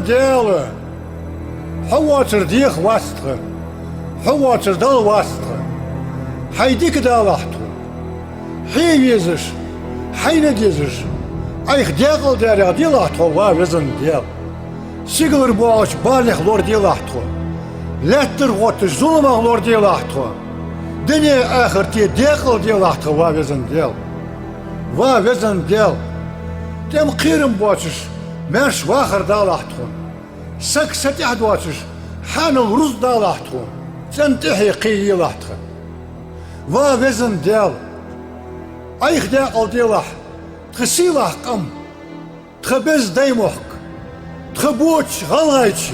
ديال حواتر ديخ واسطة حواتر دال واسطة حيديك دالحتو حي يزش حي نديزش ايخ ديقل داري ديلاحتو وابزن ديال سيقلر بوعش بالخ لور ديلاحتو لاتر غوتش ظلمه لور ديلاحتو دنيا آخر تي ديقل ديلاحتو وابزن ديال وابزن ديال تم قيرم بوعش ماش واخر دالاحتو سك ستيح دواتش حان الرز دالاحتو تنتحي قيي لاحتو وابزن ديال ايخ داقل ديلاح تخسيلاح قم تخبز دايموحك تخبوتش غلغايتشي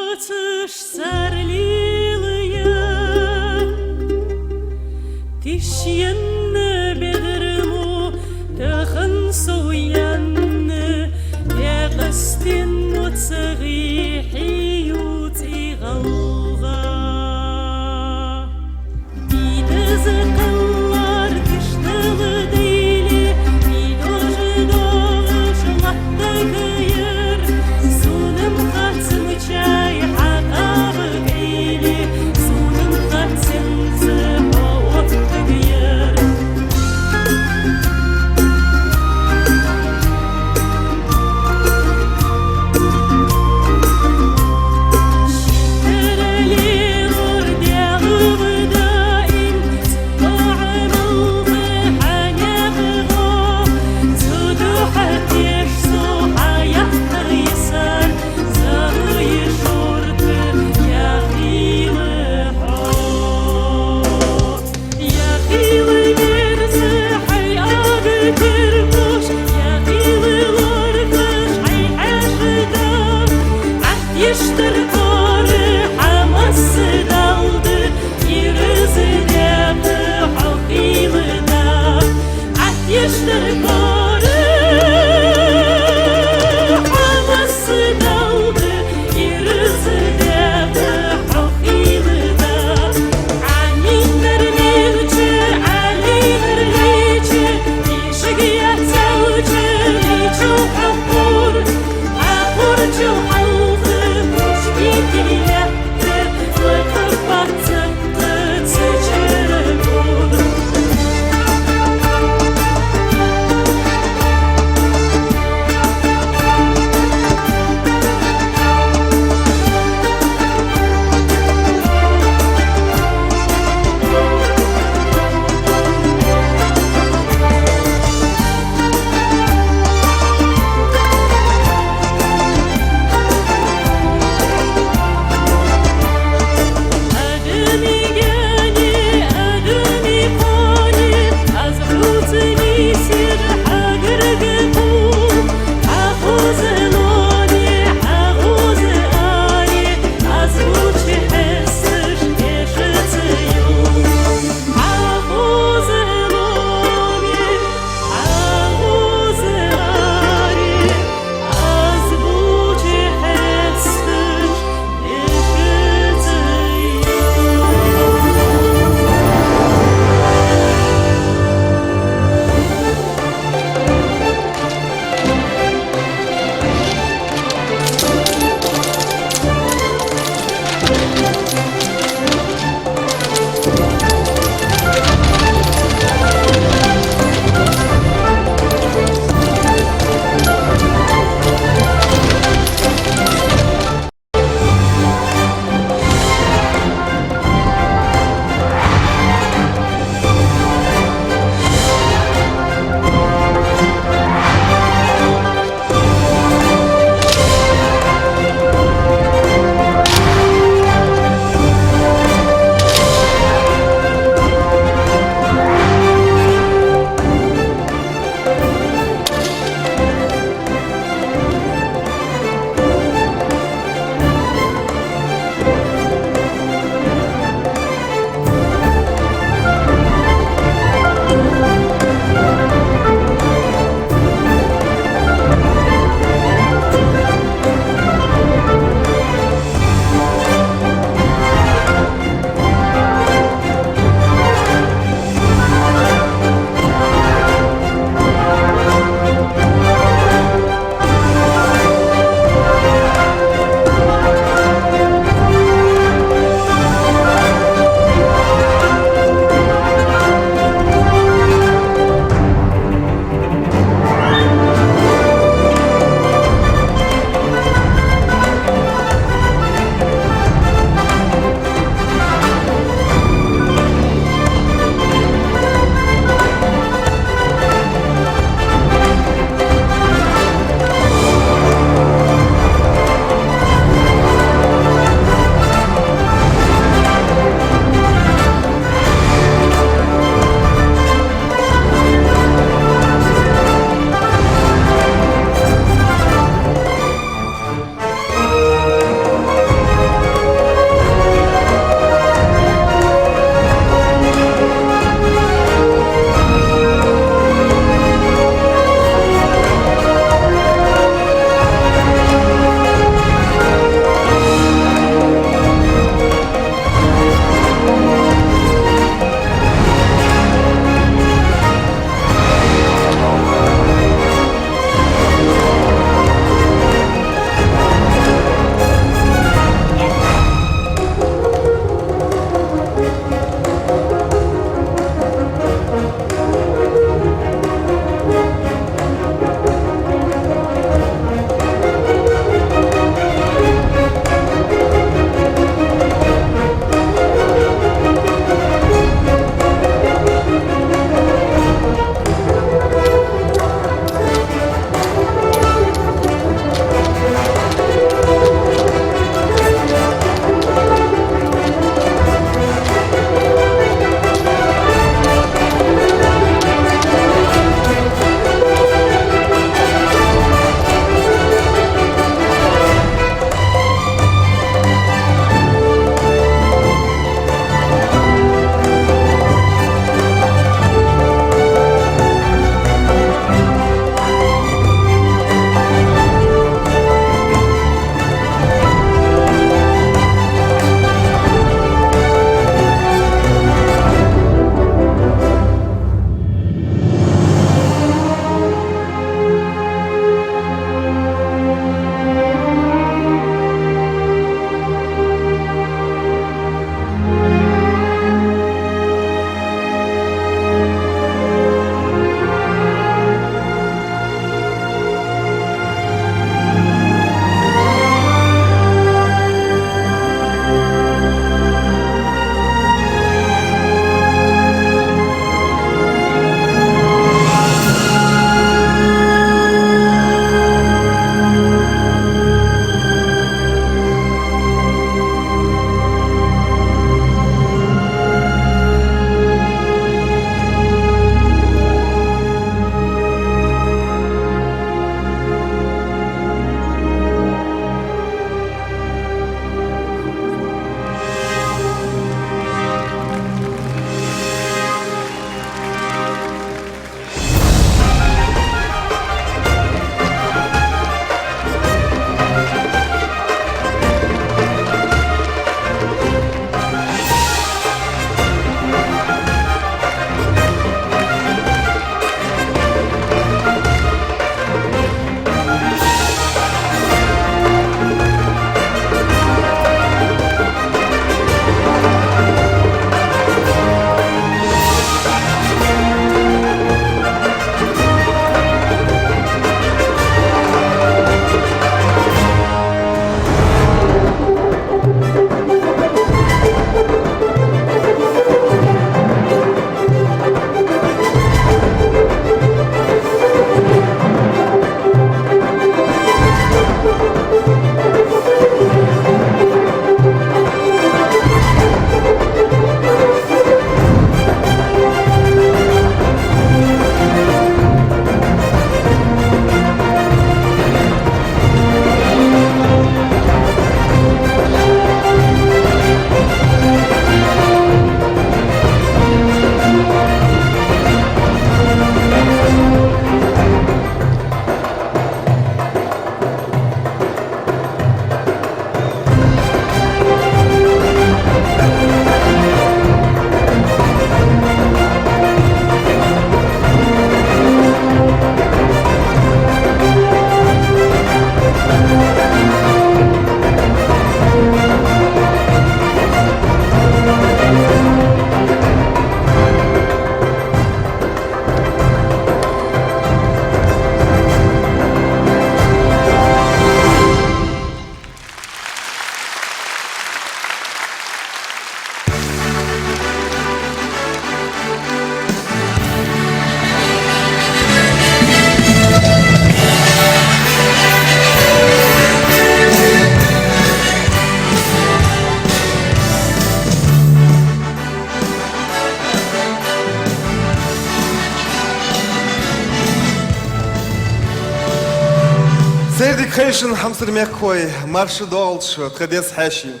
Хейшин хамсырмякхой, марши долчу, тхадес хэши.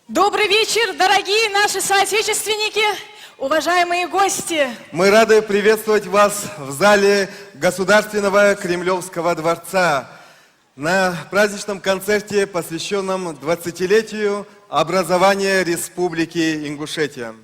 Добрый вечер, дорогие наши соотечественники, уважаемые гости. Мы рады приветствовать вас в зале Государственного Кремлевского дворца на праздничном концерте, посвященном 20-летию образования Республики Ингушетия.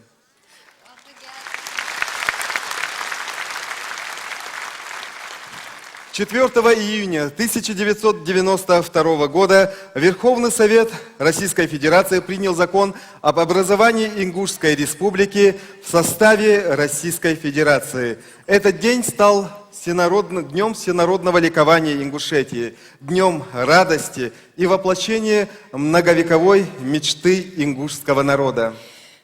4 июня 1992 года Верховный Совет Российской Федерации принял закон об образовании Ингушской Республики в составе Российской Федерации. Этот день стал днем всенародного ликования Ингушетии, днем радости и воплощения многовековой мечты ингушского народа.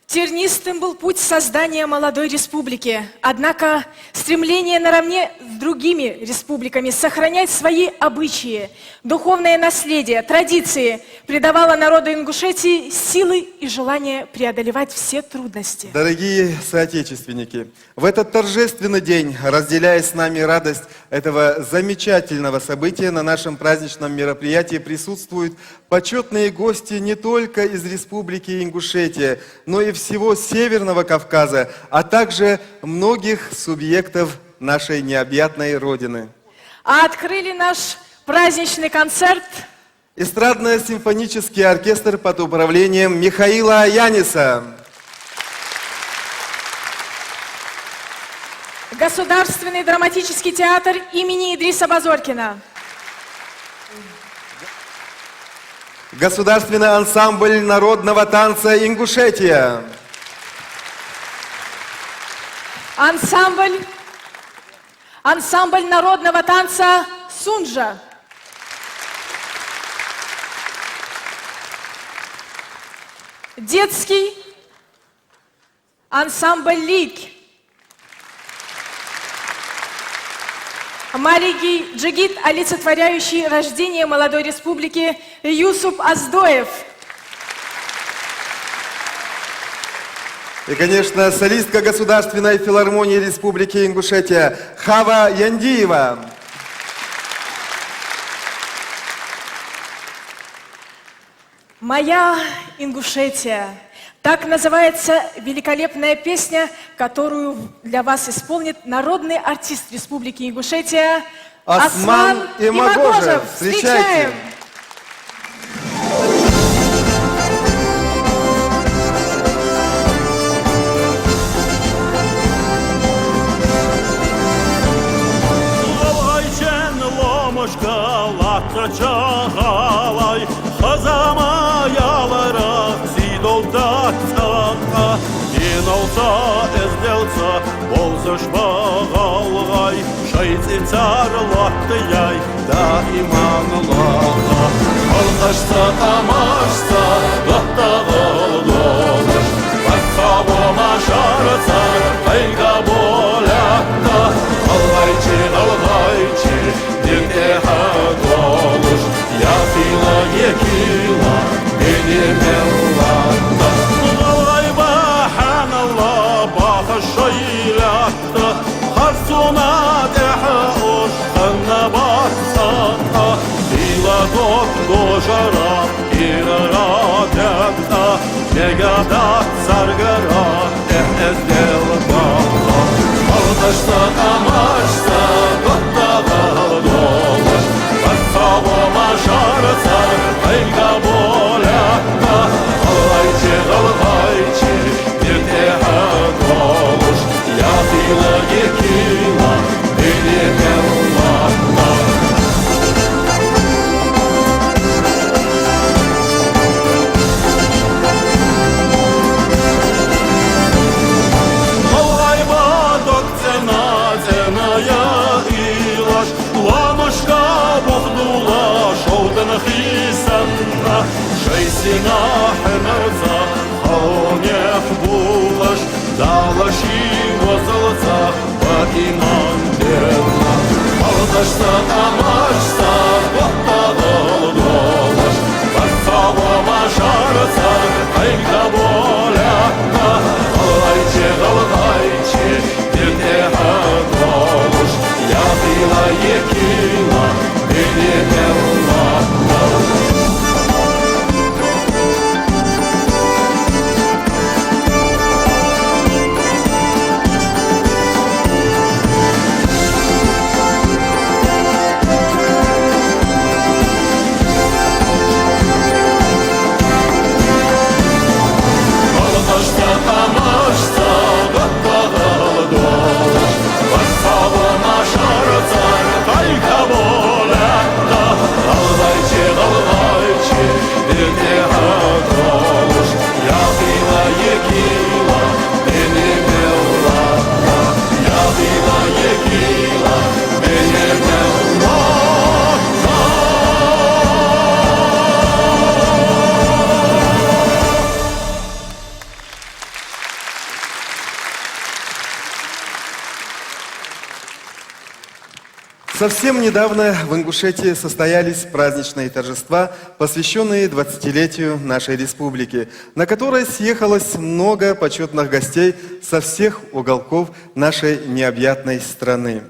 Тернистым был путь создания молодой республики, однако стремление наравне с другими республиками сохранять свои обычаи, духовное наследие, традиции придавало народу Ингушетии силы и желание преодолевать все трудности. Дорогие соотечественники, в этот торжественный день, разделяя с нами радость этого замечательного события, на нашем праздничном мероприятии присутствуют почетные гости не только из Республики Ингушетия, но и всего Северного Кавказа, а также многих субъектов нашей необъятной Родины. А открыли наш праздничный концерт Эстрадно-симфонический оркестр под управлением Михаила Яниса. Государственный драматический театр имени Идриса Базоркина. Государственный ансамбль народного танца Ингушетия. Ансамбль народного танца Сунжа. Детский ансамбль Лик. Маленький джигит, олицетворяющий рождение молодой республики, Юсуп Аздоев. И, конечно, солистка Государственной филармонии Республики Ингушетия Хава Яндиева. «Моя Ингушетия». Так называется великолепная песня, которую для вас исполнит народный артист Республики Ингушетия Осман Имагожев. Встречаем! Шайцар латтыяй да иманлаха Алғашса тамашса доттағыл долыш Батсабыма жарса қайға болақта Алғайчы дертеға долыш Яфила екила бенемеллата Алғай баханалла бақы шайлақта Харсуна дехауш ханна басата Ила дожара ирадата Мегада саргара эздел баха Алдашта тамашта доттага долаш Батсабыма жарса қайға болақта Алғайчы дертеға долаш Яфила екила бенемеллата Алғайба докцена ценая илаш Ламышқа бұғдула шоудын хисанна Шайсина хэнарца хаунех булаш Далаши возылца батиман дерна Алдашса тамашса доттағыл долаш Батсабыма жарса қайға болақта Алғайчы дертеға долаш Яфила екила бенемеллата Совсем недавно в Ингушетии состоялись праздничные торжества, посвященные 20-летию нашей республики, на которые съехалось много почетных гостей со всех уголков нашей необъятной страны.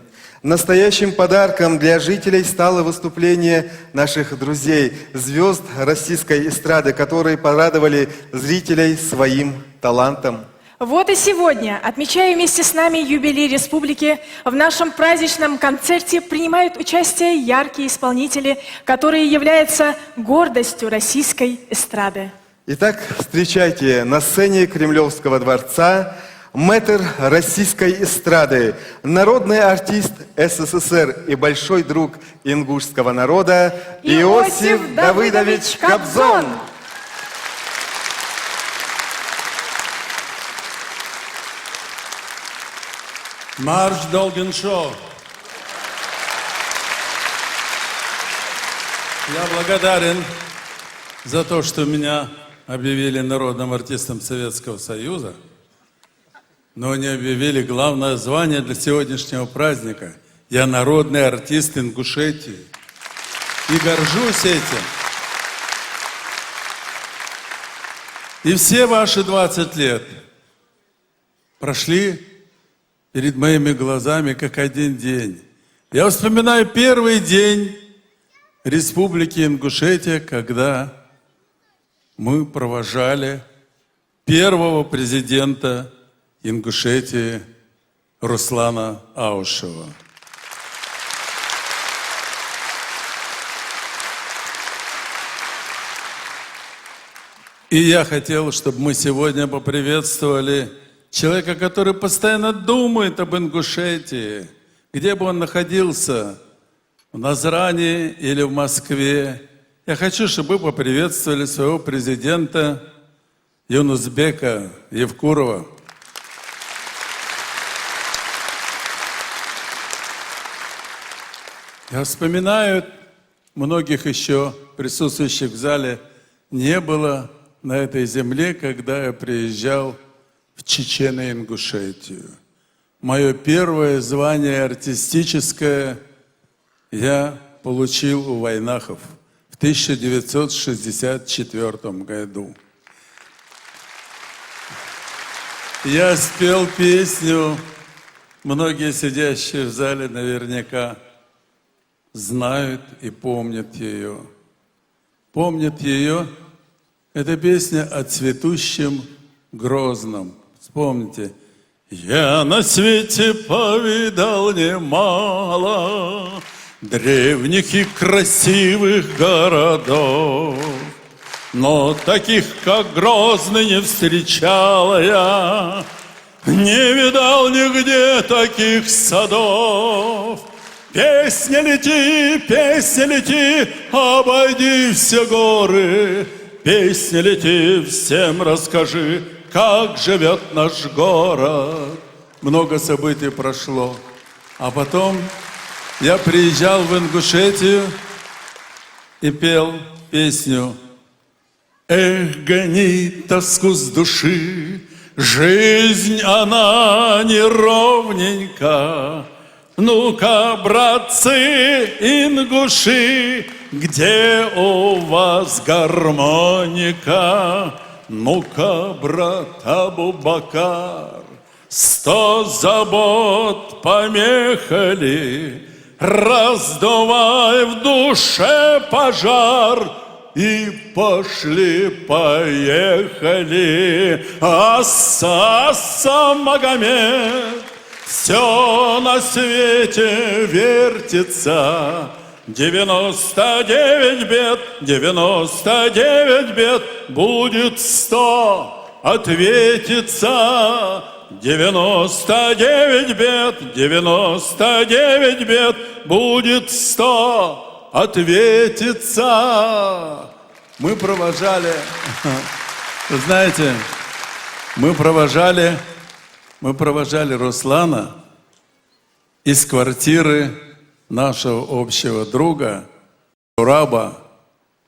Настоящим подарком для жителей стало выступление наших друзей, звезд российской эстрады, которые порадовали зрителей своим талантом. Вот и сегодня, отмечая вместе с нами юбилей республики, в нашем праздничном концерте принимают участие яркие исполнители, которые являются гордостью российской эстрады. Итак, встречайте на сцене Кремлевского дворца мэтр российской эстрады, народный артист СССР и большой друг ингушского народа Иосиф Давыдович Кобзон. Марш Долгеншов. Я благодарен за то, что меня объявили народным артистом Советского Союза, но не объявили главное звание для сегодняшнего праздника. Я народный артист Ингушетии и горжусь этим. И все ваши 20 лет прошли перед моими глазами как один день. Я вспоминаю первый день Республики Ингушетия, когда мы провожали первого президента Ингушетии Руслана Аушева. И я хотел, чтобы мы сегодня поприветствовали человека, который постоянно думает об Ингушетии, где бы он находился, в Назрани или в Москве. Я хочу, чтобы вы поприветствовали своего президента Юнусбека Евкурова. Я вспоминаю, многих еще присутствующих в зале не было на этой земле, когда я приезжал в Чечено-Ингушетию. Мое первое звание артистическое я получил у Войнахов в 1964 году. Я спел песню, многие сидящие в зале наверняка знают и помнят ее. Помнят ее, это песня о цветущем Грозном. Вспомните. Я на свете повидал немало древних и красивых городов, но таких, как Грозный, не встречал я, не видал нигде таких садов. Песня лети, обойди все горы, песня лети, всем расскажи, как живет наш город. Много событий прошло. А потом я приезжал в Ингушетию и пел песню. Эх, гони тоску с души, жизнь она неровненька. Ну-ка, братцы ингуши, где у вас гармоника? Ну-ка, брат Абубакар, 100 забот помехали, раздувай в душе пожар, и пошли-поехали. Аса Магомед, все на свете вертится, 99 бед, 99 бед, будет 100, ответится. 99 бед, 99 бед, будет 100, ответится. Мы провожали, вы знаете, мы провожали Руслана из квартиры нашего общего друга Зураба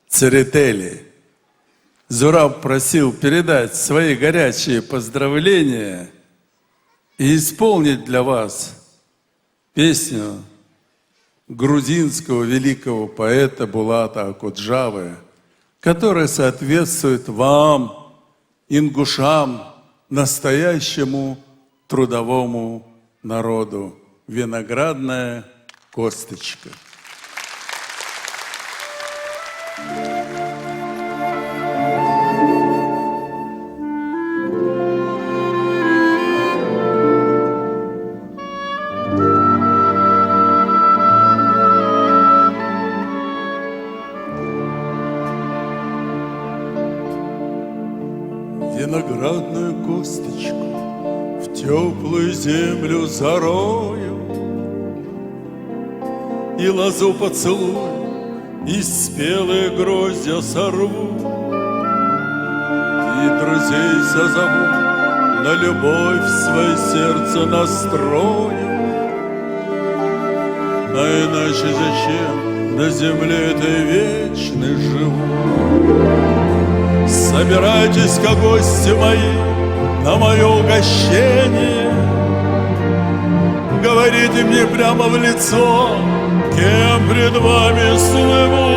Церетели. Зураб просил передать свои горячие поздравления и исполнить для вас песню грузинского великого поэта Булата Акуджавы, которая соответствует вам, ингушам, настоящему трудовому народу. «Виноградная косточка». Виноградную косточку в теплую землю зарою, и лозу поцелую, и спелые гроздья сорву, и друзей созову, на любовь свое сердце настрою. А иначе зачем на земле этой вечной живу? Собирайтесь-ка, гости мои, на мое угощение. Говорите мне прямо в лицо, кем пред вами слыву.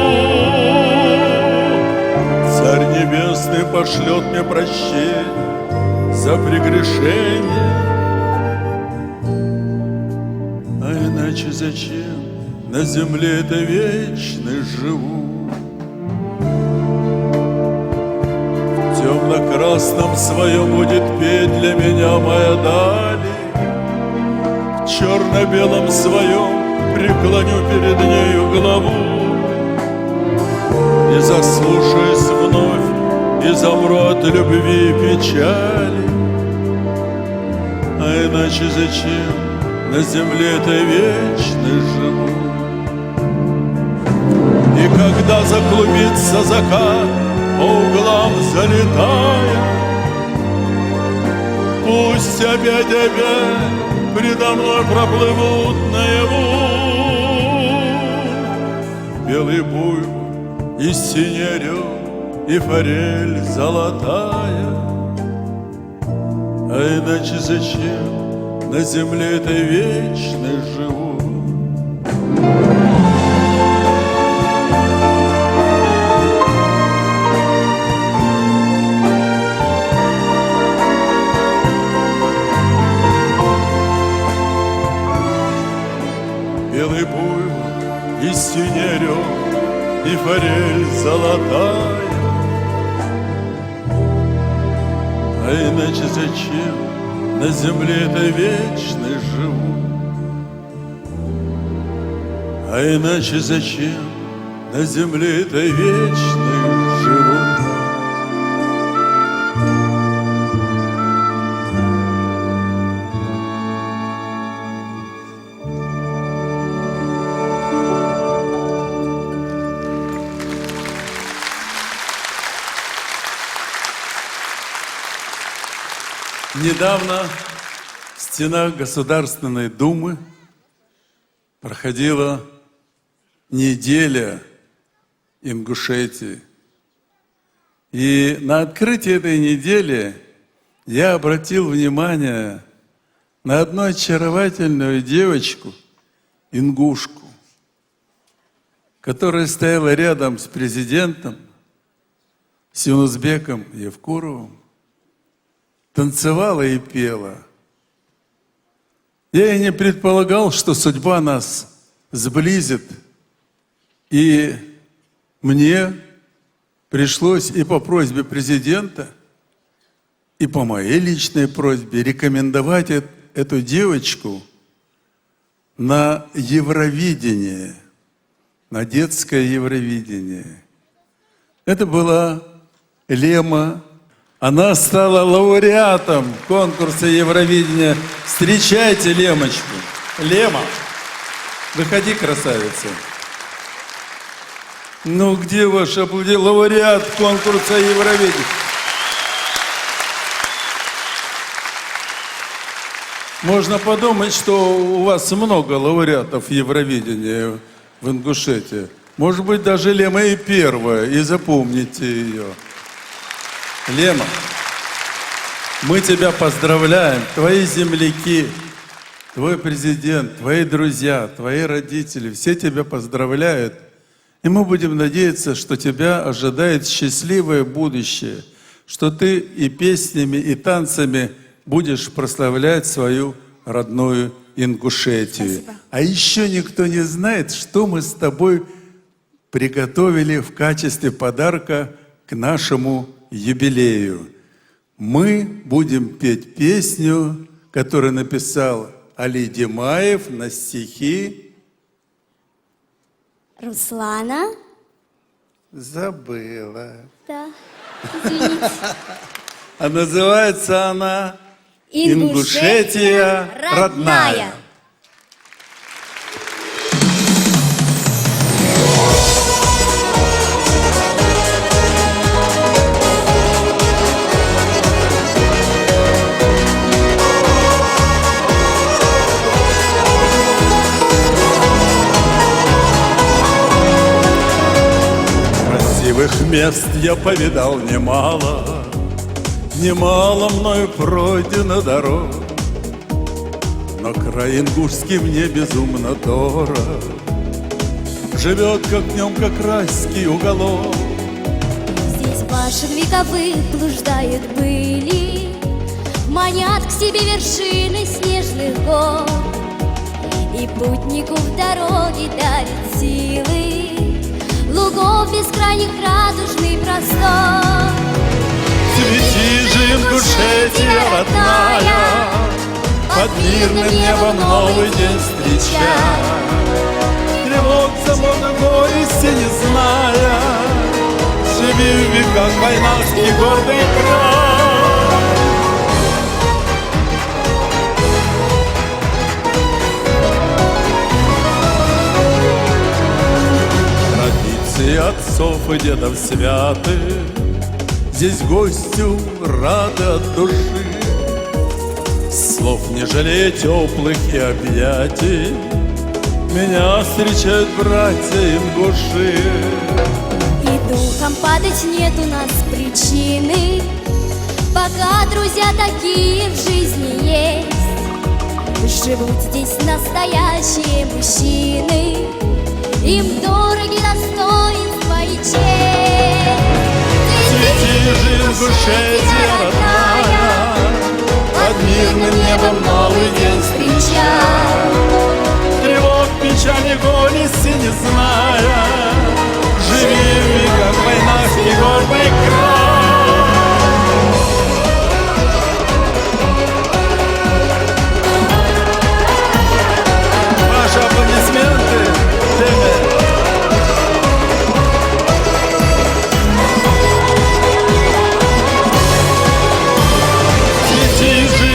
Царь Небесный пошлет мне прощение за прегрешение. А иначе зачем на земле этой вечной живу? В темно-красном своем будет петь для меня моя дали, в черно-белом своем преклоню перед нею голову, и заслушаюсь вновь, и замру от любви и печали. А иначе зачем на земле этой вечной живу? И когда заклубится закат, по углам залетая, пусть опять предо мной проплывут наяву белый буйвол и синий орел и форель золотая. А иначе зачем на земле этой вечной живу? Белый буйвол и синий орел и форель золотая. А иначе зачем на земле этой вечной живу? А иначе зачем на земле этой вечной живу? Недавно в стенах Государственной Думы проходила неделя Ингушетии. И на открытии этой недели я обратил внимание на одну очаровательную девочку, ингушку, которая стояла рядом с президентом, с Юнусбеком Евкуровым, танцевала и пела. Я и не предполагал, что судьба нас сблизит. И мне пришлось и по просьбе президента, и по моей личной просьбе рекомендовать эту девочку на Евровидение, на детское Евровидение. Это была Лема. Она стала лауреатом конкурса Евровидения. Встречайте Лемочку. Лема, выходи, красавица. Ну, где ваш лауреат конкурса Евровидения? Можно подумать, что у вас много лауреатов Евровидения в Ингушетии. Может быть, даже Лема и первая, и запомните ее. Лема, мы тебя поздравляем. Твои земляки твой президент, твои друзья, твои родители, все тебя поздравляют. И мы будем надеяться, что тебя ожидает счастливое будущее, что ты и песнями, и танцами будешь прославлять свою родную Ингушетию. Спасибо. А еще никто не знает, что мы с тобой приготовили в качестве подарка к нашему юбилею. Мы будем петь песню, которую написал Али Димаев на стихи. Руслана? Забыла. Да, извините. А называется она Ингушетия родная. Красивых мест я повидал немало, немало мною пройдено дорог, но край ингушский мне безумно дорог, живет как в нем как райский уголок. Здесь башен вековых блуждают были, манят к себе вершины снежных гор, и путнику в дороге дарит силы лугов бескрайних радужный простор. Цвети же, Ингушетия родная, под мирным небом новый день встречай. Тревог, забота, горести не зная, живи в веках войнарский гордый край. Традиции отцов и дедов святы, здесь гостю рады от души. Слов не жалея теплых и объятий, меня встречают братья ингуши. И духом падать нет у нас причины, пока друзья такие в жизни есть. Живут здесь настоящие мужчины, им дороги достоинства и честь. Цвети же, Ингушетия родная, под мирным небом новый день встречай. Тревог, печали, горести не зная, живи в веках войнах и гордый край. Ваши аплодисменты, Теме.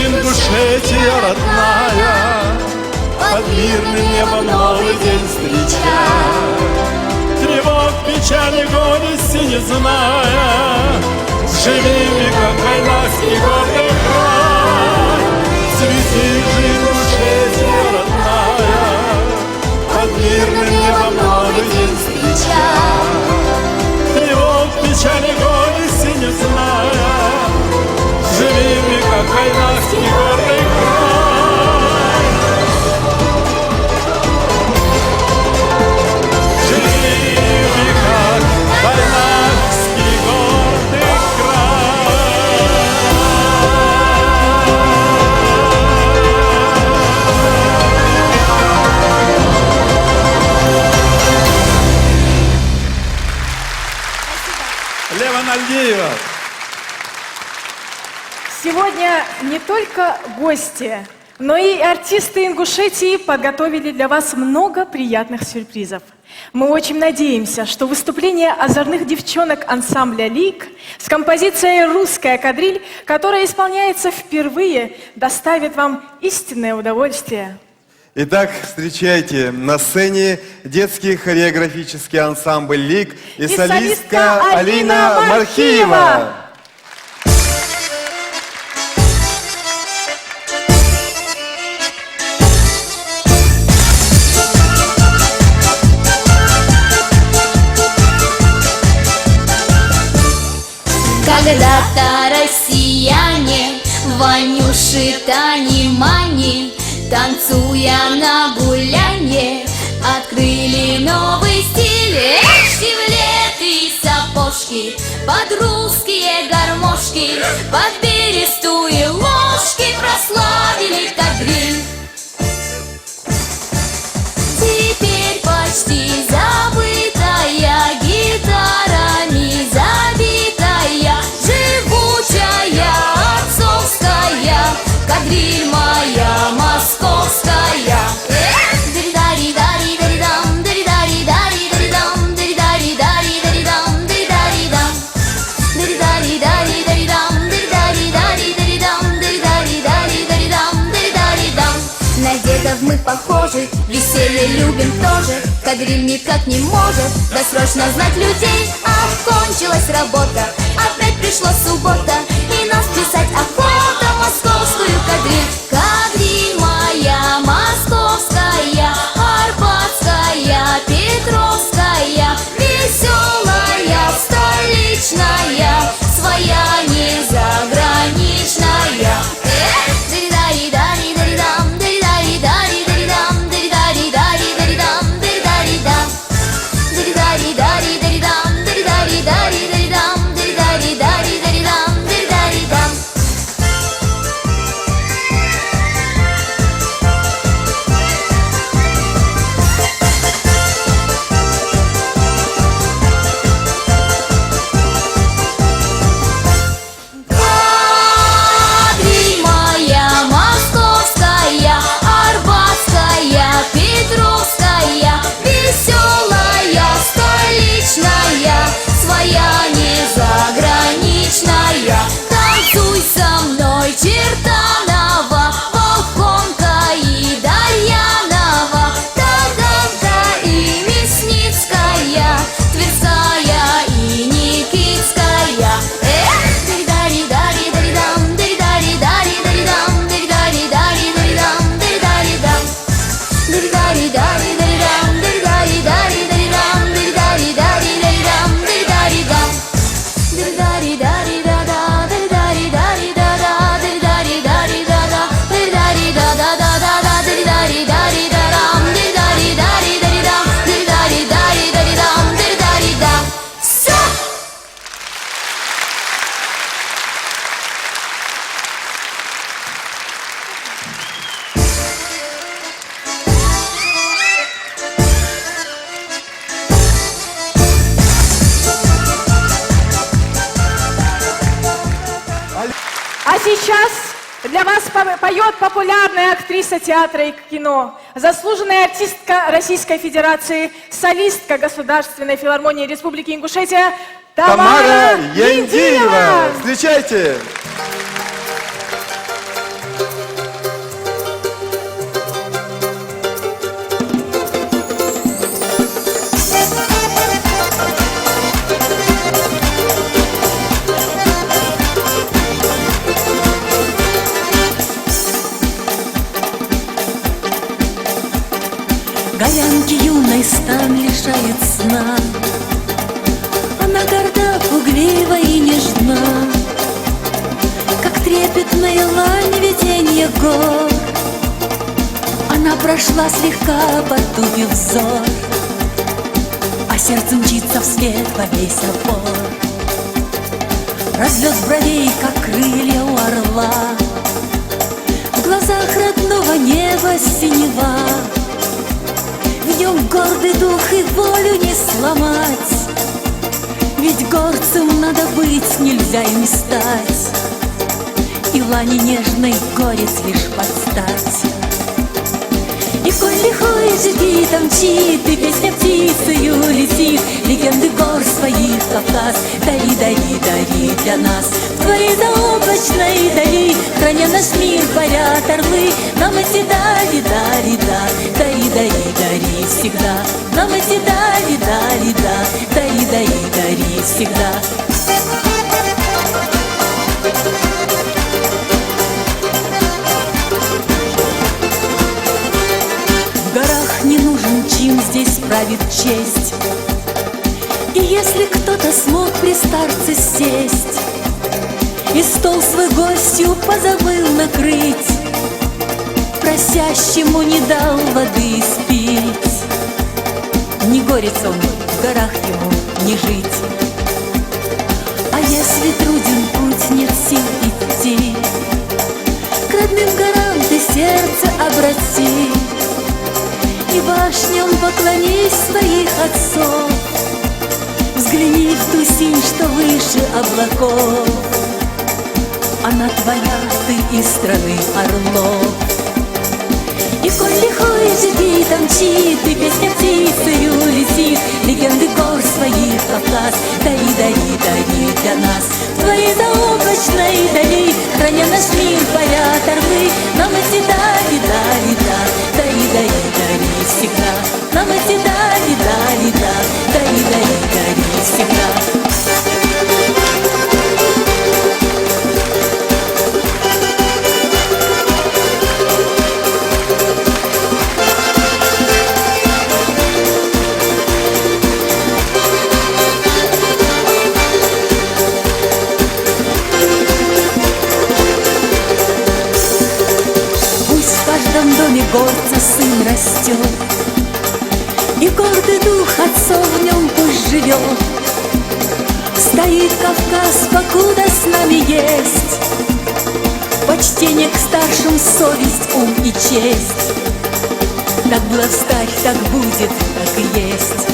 Ингушетия родная, под мирным небом новый день встречай. Тревог, печали, горести не зная, живи в веках войнах и гордый край. Цвети же, Ингушетия родная, под мирным небом новый день встречай. Тревог, печали, горести не зная, живи в веках войнах и гордый край. Живи в веках войнах и гордый край. Лева Нальдеева. Сегодня не только гости, но и артисты Ингушетии подготовили для вас много приятных сюрпризов. Мы очень надеемся, что выступление озорных девчонок ансамбля «Лик» с композицией «Русская кадриль», которая исполняется впервые, доставит вам истинное удовольствие. Итак, встречайте на сцене детский хореографический ансамбль «Лик» и солистка Алина Мархиева. Когда-то россияне, Ванюши, Тани, Мани, танцуя на гулянье, открыли новый стиль. Штиблеты и сапожки, под русские гармошки, под бересту и ложки прославили кадриль. Теперь почти забытая, гитарами забитая, живучая, отцовская кадриль моя московская. Дари-дари-дари-дари-дам, дари-дари-дари-дари-дам, дари-дари-дари-дари-дам, дари-дари-дам. Дари-дари-дари-дари-дам, дари-дари-дари-дари-дам, дари-дари-дари-дари-дам, дари-дари-дам. На дедов мы похожи, веселье любим тоже. Кадриль никак не может досрочно знать людей. Ах, кончилась работа, опять пришла суббота, и нас писать охота московскую кадриль. Кадриль моя московская, арбатская, петровская, веселая, столичная, своя не заграничная. Дари-дари-дари-дари-дам, дари-дари-дари-дари-дам, дари-дари-дари-дари-дам, дари-дари-дам. Дари-дари-дари-дари-дам, дари-дари-дари-дари-дам, дари-дари-дари-дари-дам, дари-дари-дам. Кадриль моя московская, арбатская, петровская, веселая, столичная, своя не заграничная. Танцуй со мной, Чертанова, Волхонка и Дальянова, Таганка и Мясницкая, Тверская и Никитская. Дари-дари-дари-дари-дам, дари-дари-дари-дари-дам, дари-дари-дари-дари-дам, дари-дари-дам. Дари-дари-дари-дари-дам, дари-дари-дари-дари-дам, дари-дари-дари-дари-дам, дари-дари-дам. Дари-дари-дари-да-да, дари-дари-дари-да-да, дари-дари-дари-да-да, дари-дари-да-да-да-да, дари-дари-дари-да-дам, дари-дари-дари-дари-дам, дари-дари-дари-дари-дам, дари-дари-дам. Всё! А сейчас для вас поет популярная актриса театра и кино, заслуженная артистка Российской Федерации, солистка Государственной филармонии Республики Ингушетия Тамара Тамара Яндиева. Встречайте! Голянки юной стан лишает сна, она горда, пуглива и нежна, как трепетная лань виденье гор. Она прошла слегка, потупив взор, а сердце мчится вслед во весь опор. Разлет бровей, как крылья у орла, в глазах родного неба синева. В нем гордый дух и волю не сломать, ведь горцем надо быть, нельзя им стать, и лани нежной горец лишь подстать. И коль лихой жги мчит, и песня птицею летит, легенды гор своих Кавказ дари, дари, дари для нас. В твоей заоблачной дали, храня наш мир, парят орлы, нам эти дали, дали, да, дари, дари, дари всегда. Нам эти дали, дали, да, дари, дари, дари всегда. В горах не нужен чин, здесь правит честь. И если кто-то смог при старце сесть и стол свой гостью позабыл накрыть, просящему не дал воды испить. Не горец он, в горах ему не жить. А если труден путь, нет сил идти, к родным горам ты сердце обрати, и башням поклонись своих отцов. Взгляни в ту синь, что выше облаков. Она твоя, ты из страны орлов. И коль лихой живи, там мчит, и песня птицею летит, легенды гор своих Кавказ дари, дари, дари для нас. В твоей заоблачной дали, храня наш мир, парят орлы, нам эти дали, дали, да, дари, дари, дари всегда. Нам эти дали, дали, да, дари, дари, дари всегда. В каждом доме горца сын растет, и гордый дух отцов в нем пусть живет. Стоит Кавказ, покуда с нами есть почтение к старшим, совесть, ум и честь. Так было встать, так будет, так и есть.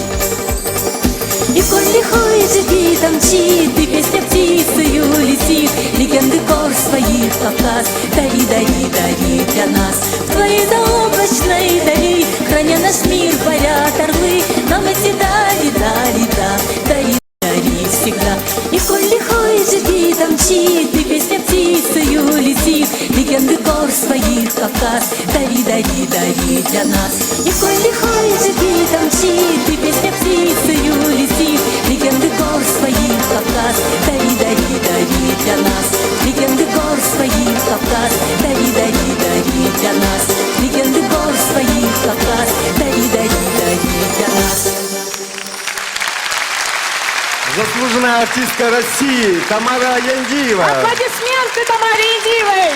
И коль лихой живи, там мчит, и песня птицею летит, легенды гор своих Кавказ дари, дари, дари для нас. В твоей заоблачной дали, храня наш мир, парят орлы, нам эти дали, дали, да, дари, дари всегда. И коль лихой живи, там мчит, и песня птицею летит, легенды гор своих Кавказ дари, дари, дари для нас. И коль лихой живи, там мчит, и песня птицею летит, легенды гор своих Кавказ дари, дари, дари для нас. Легенды гор своих Кавказ дари, дари, дари для нас. Легенды гор своих Кавказ дари, дари, дари для нас. Заслуженная артистка России Тамара Яндиева. Аплодисменты Тамаре Яндиевой!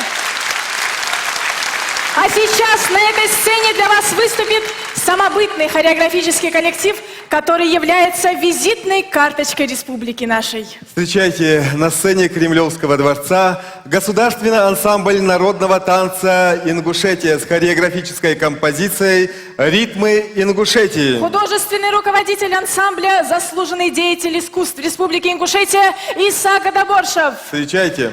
А сейчас на этой сцене для вас выступит самобытный хореографический коллектив, который является визитной карточкой республики нашей. Встречайте на сцене Кремлевского дворца государственный ансамбль народного танца Ингушетия с хореографической композицией «Ритмы Ингушетии». Художественный руководитель ансамбля, заслуженный деятель искусств Республики Ингушетия Иса Гадаборшев. Встречайте.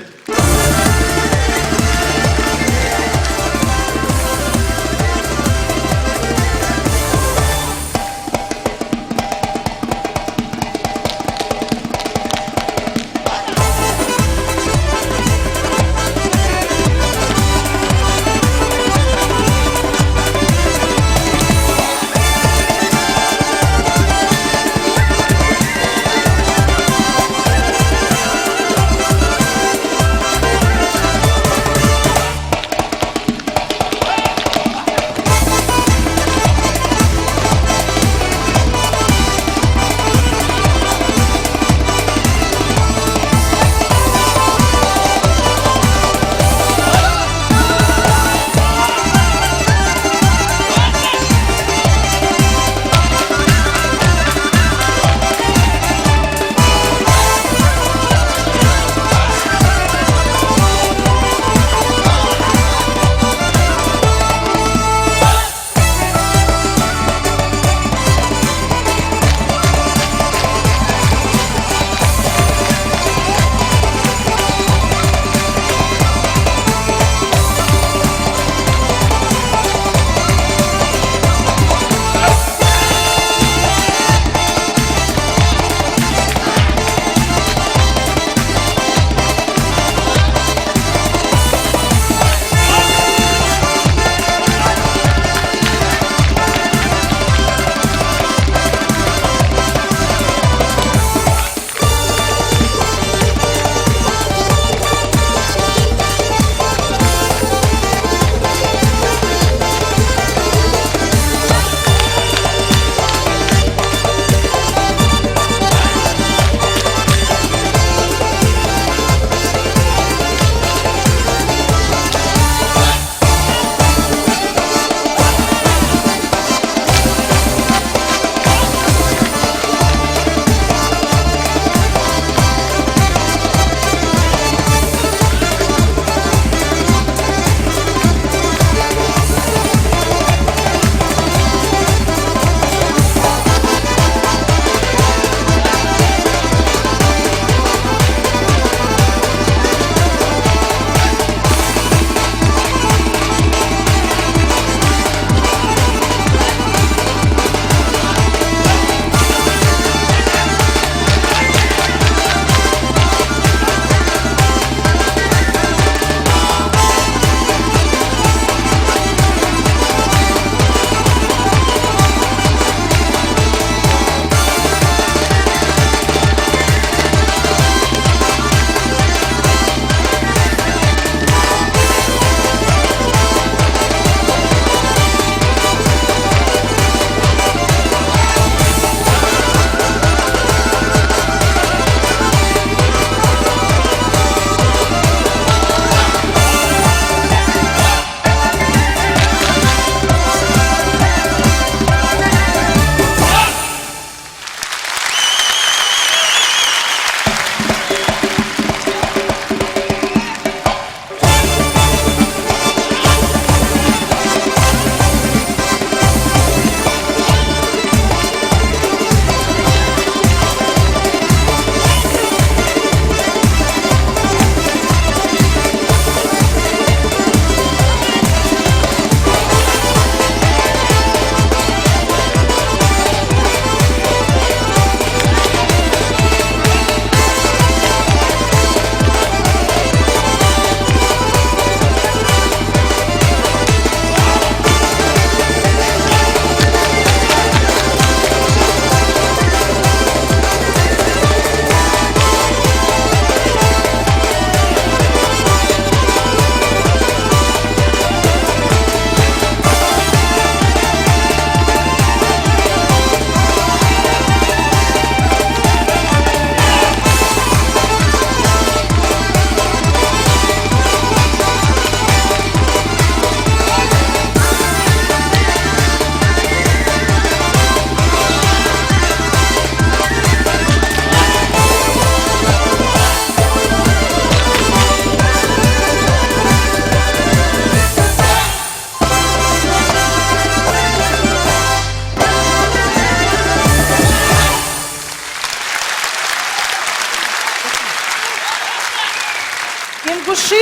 Ингуши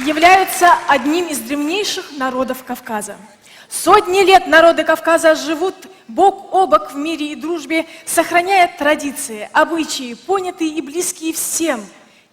являются одним из древнейших народов Кавказа. Сотни лет народы Кавказа живут бок о бок в мире и дружбе, сохраняя традиции, обычаи, понятые и близкие всем.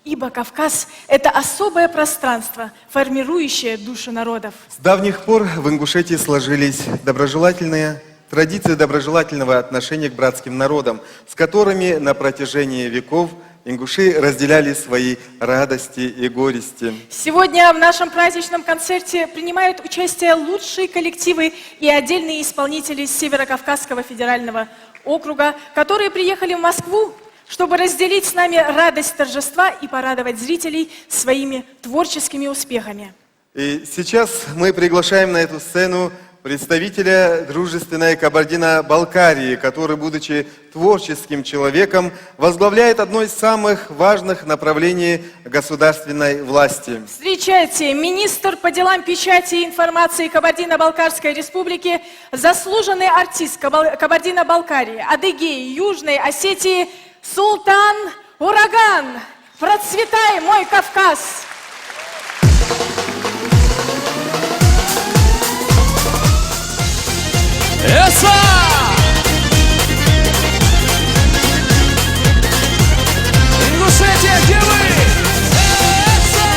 Ибо Кавказ – это особое пространство, формирующее души народов. С давних пор в Ингушетии сложились доброжелательные традиции доброжелательного отношения к братским народам, с которыми на протяжении веков ингуши разделяли свои радости и горести. Сегодня в нашем праздничном концерте принимают участие лучшие коллективы и отдельные исполнители Северокавказского федерального округа, которые приехали в Москву, чтобы разделить с нами радость торжества и порадовать зрителей своими творческими успехами. И сейчас мы приглашаем на эту сцену представителя дружественной Кабардино-Балкарии, который, будучи творческим человеком, возглавляет одно из самых важных направлений государственной власти. Встречайте, министр по делам печати и информации Кабардино-Балкарской республики, заслуженный артист Кабардино-Балкарии, Адыгеи, Южной Осетии Султан Ураган. Процветай, мой Кавказ! Эса! Ингушетия, где вы? Эса!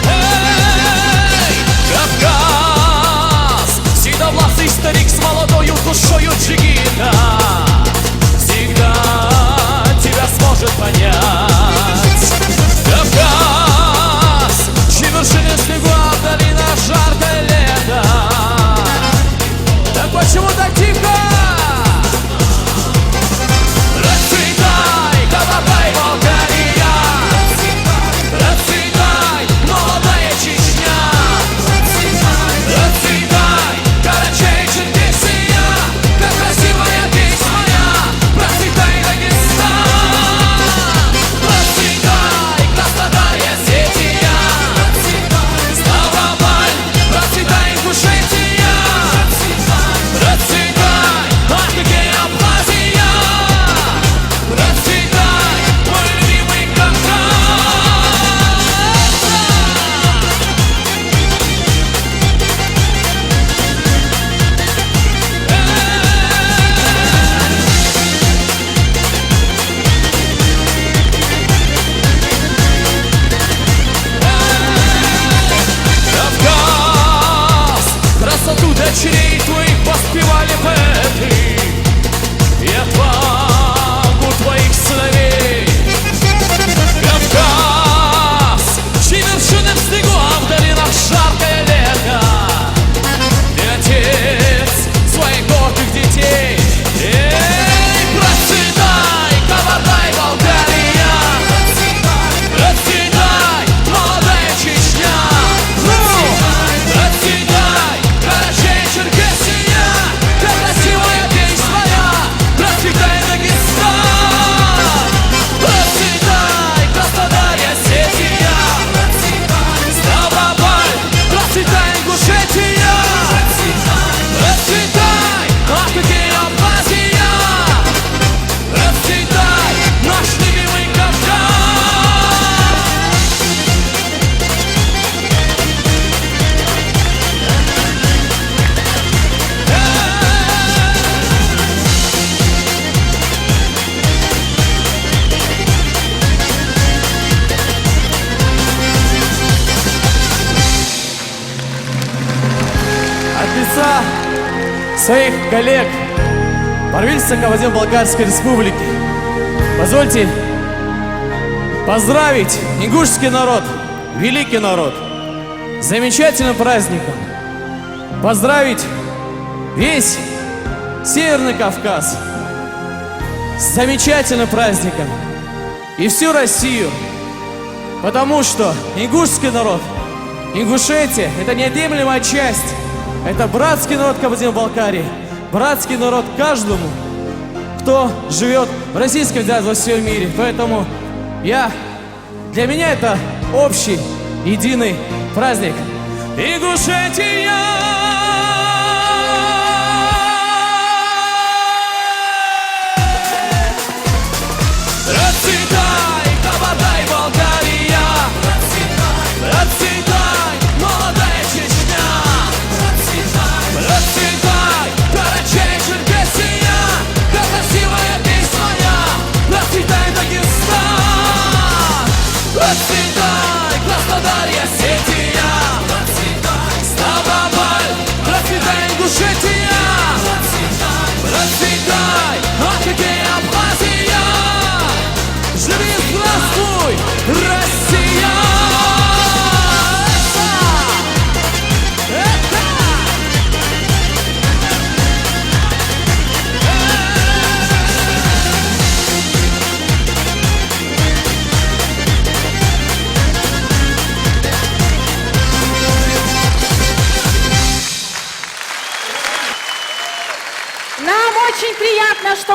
Эй, Кавказ! Седовласый старик с молодою душою джигита всегда тебя сможет понять. Кавказ! Вершины снега вдали на жаркое лето. Так почему так тихо? Расцветай, Кабардай-Балкария. Расцветай, молодая Чечня. Расцветай, Карачаево-Черкесия. Как красивая песня моя. Процветай, Дагестан. Расцветай, Краснодар и Осетия. Процветай, Ингушетия! Процветай, Адыгея, Абхазия! Процветай, мой любимый красоту дочерей твоих воспевали поэты и отвагу твоих сыновей. Кавказ, чьи вершины в снегу, а вдали на жаркое лето. Ты отец своих гордых детей. Эй, процветай, Кабардай-Балкария. Процветай, молодая Чечня. Процветай, Карачаево-Черкесия, как красивая песня моя. Процветай, Дагестан. Процветай, Краснодар и Осетия. Ставрополь, процветай, Ингушетия. Процветай, Адыгея, Абхазия. Процветай, наш любимый Кавказ. От лица своих коллег правительства Кабардино-Балкарской республики позвольте поздравить ингушский народ, великий народ, с замечательным праздником. Поздравить весь Северный Кавказ с замечательным праздником и всю Россию, потому что ингушский народ, Ингушетия – это неотъемлемая часть. Это братский народ Кабардино-Балкарии, братский народ каждому, кто живет в Российской Федерации, во всем мире. Поэтому для меня это общий, единый праздник. Ингушетия!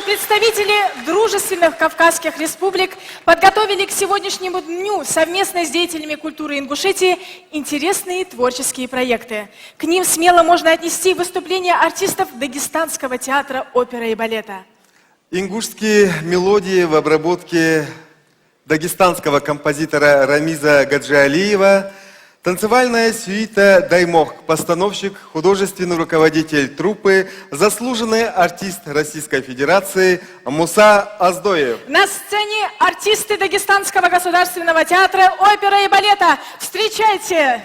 представители дружественных Кавказских республик подготовили к сегодняшнему дню совместно с деятелями культуры Ингушетии интересные творческие проекты. К ним смело можно отнести выступления артистов Дагестанского театра оперы и балета. Ингушские мелодии в обработке дагестанского композитора Рамиза Гаджиалиева, танцевальная сюита «Даймох», постановщик, художественный руководитель труппы, заслуженный артист Российской Федерации Муса Аздоев. На сцене артисты Дагестанского государственного театра оперы и балета. Встречайте!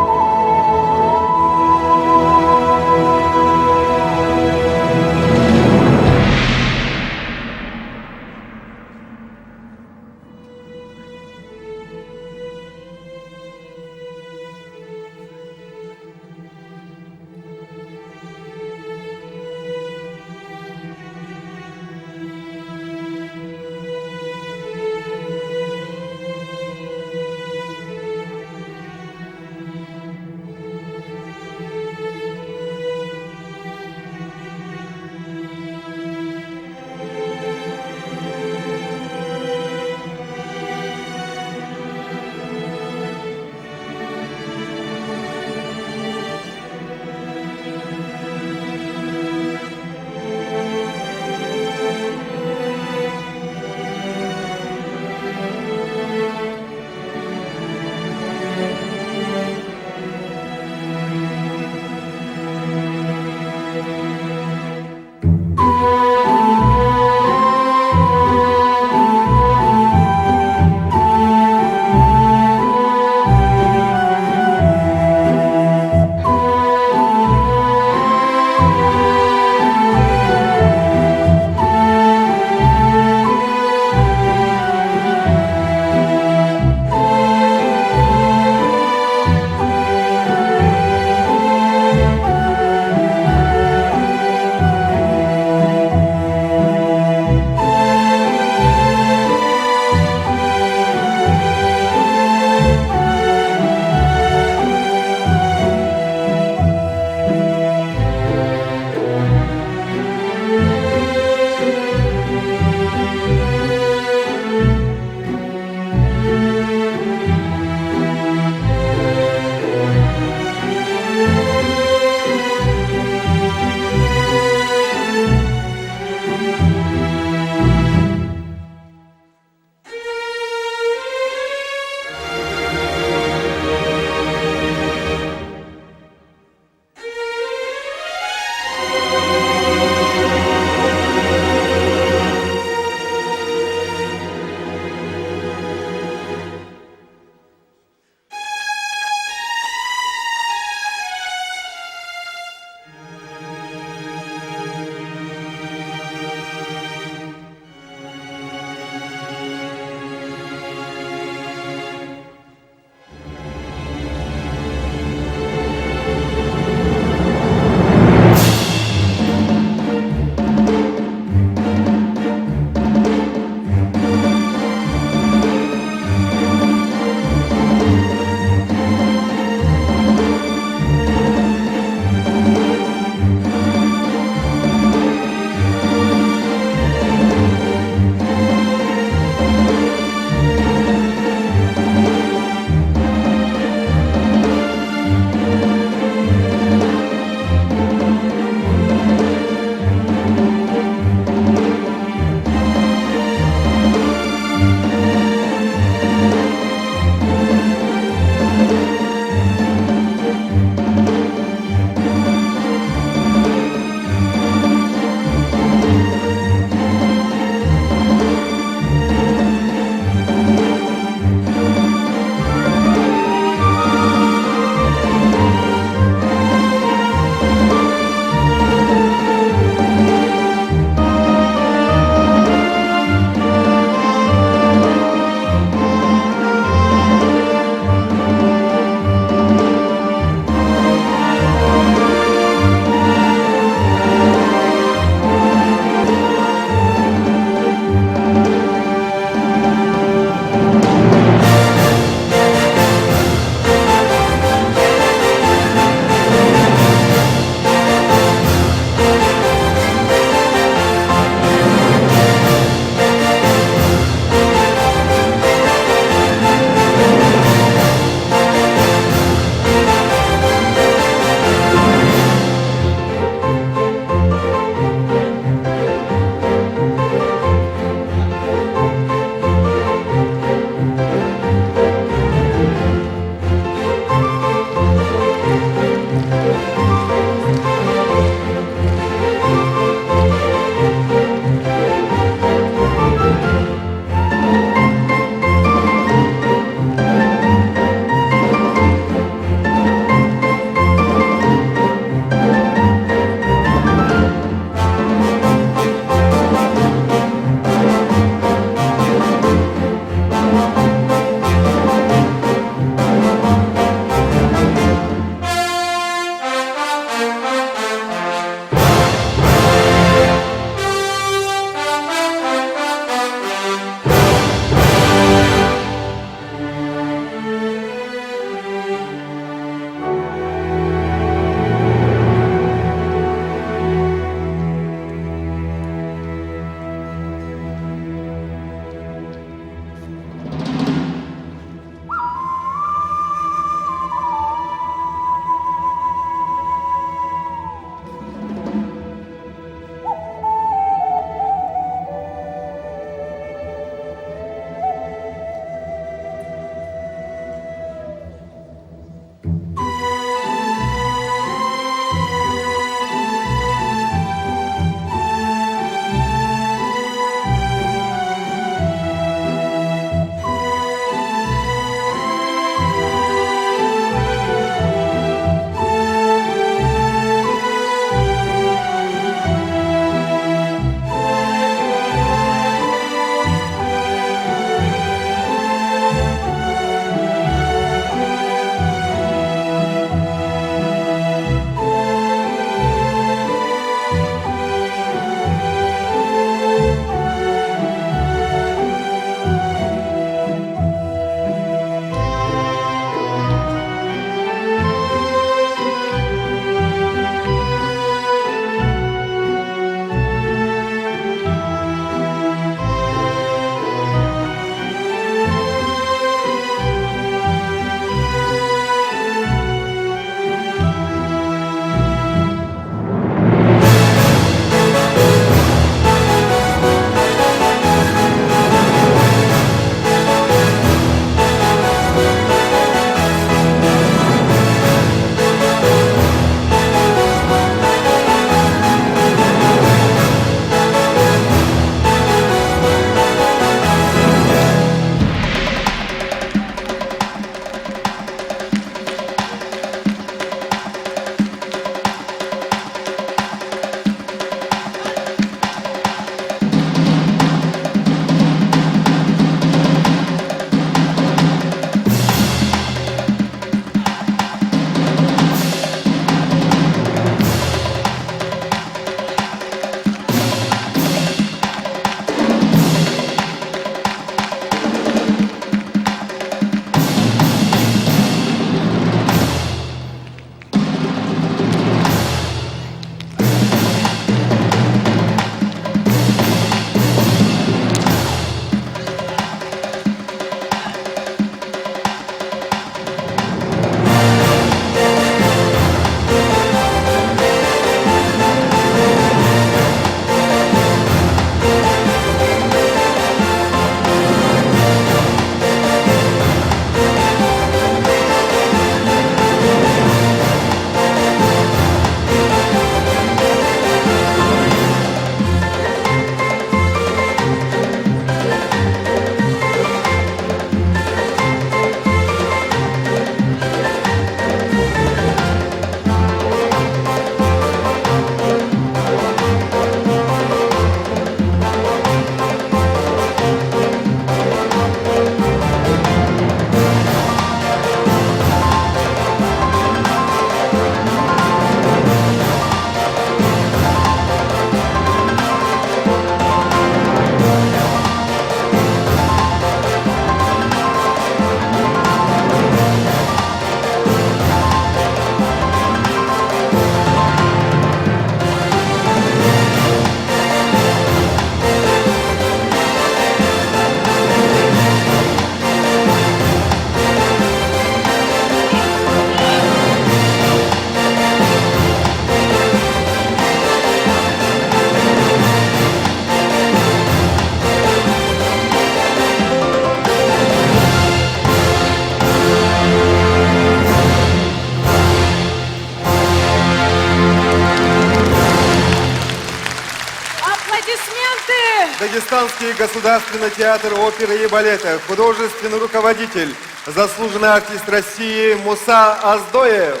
Аплодисменты! Дагестанский государственный театр оперы и балета, художественный руководитель, заслуженный артист России Муса Аздоев.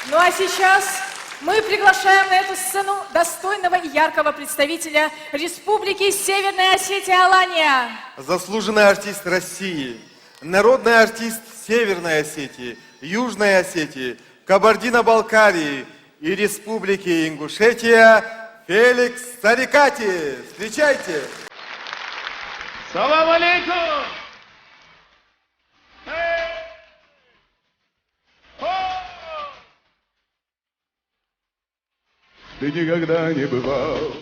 Ну а сейчас мы приглашаем на эту сцену достойного и яркого представителя Республики Северная Осетия Алания. Заслуженный артист России, народный артист Северной Осетии, Южной Осетии, Кабардино-Балкарии и Республики Ингушетия Феликс Царикати. Встречайте! Салам алейкум! Ты никогда не бывал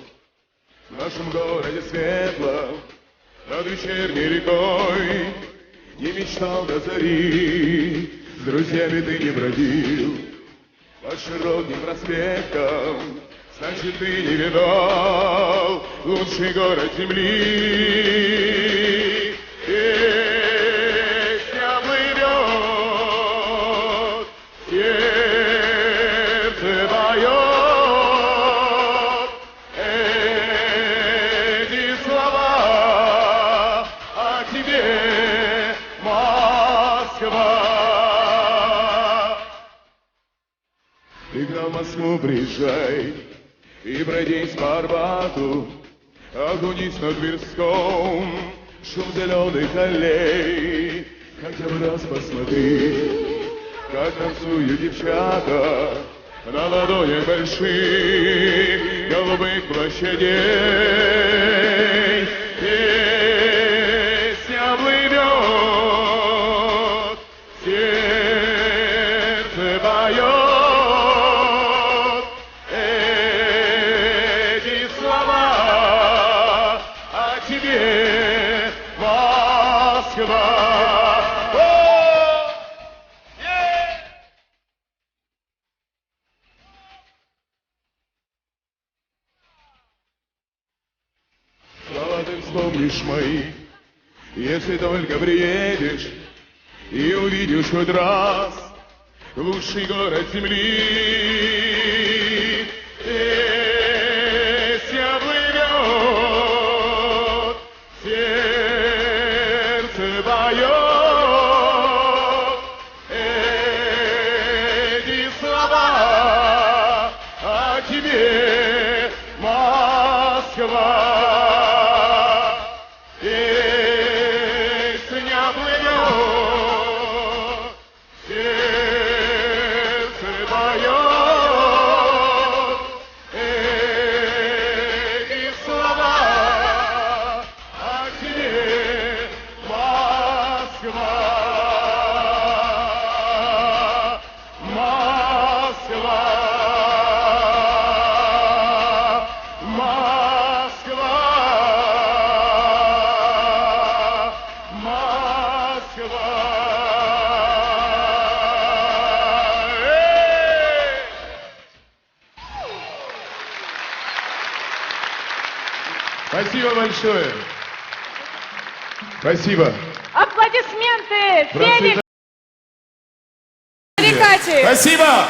в нашем городе светлом, над вечерней рекой, не мечтал до зари, с друзьями ты не бродил по широким проспектам, значит, ты не видал лучший город земли. Песня плывет, сердце поет. Ты к нам в Москву приезжай и пройдись по Арбату, окунись на Тверском, шум зеленых аллей. Хотя бы раз посмотри, как танцуют девчата на ладонях больших голубых площадей. Песня плывет, сердце поет. Слова ты вспомнишь мои, если только приедешь и увидишь хоть раз лучший город земли. Песня плывет, сердце поет. Эти слова о тебе, Москва. Песня плывет, сердце поет. Эти слова о тебе, Москва. Москва. Спасибо большое. Спасибо. Аплодисменты! Процветайте. Феликс Царикати! Спасибо.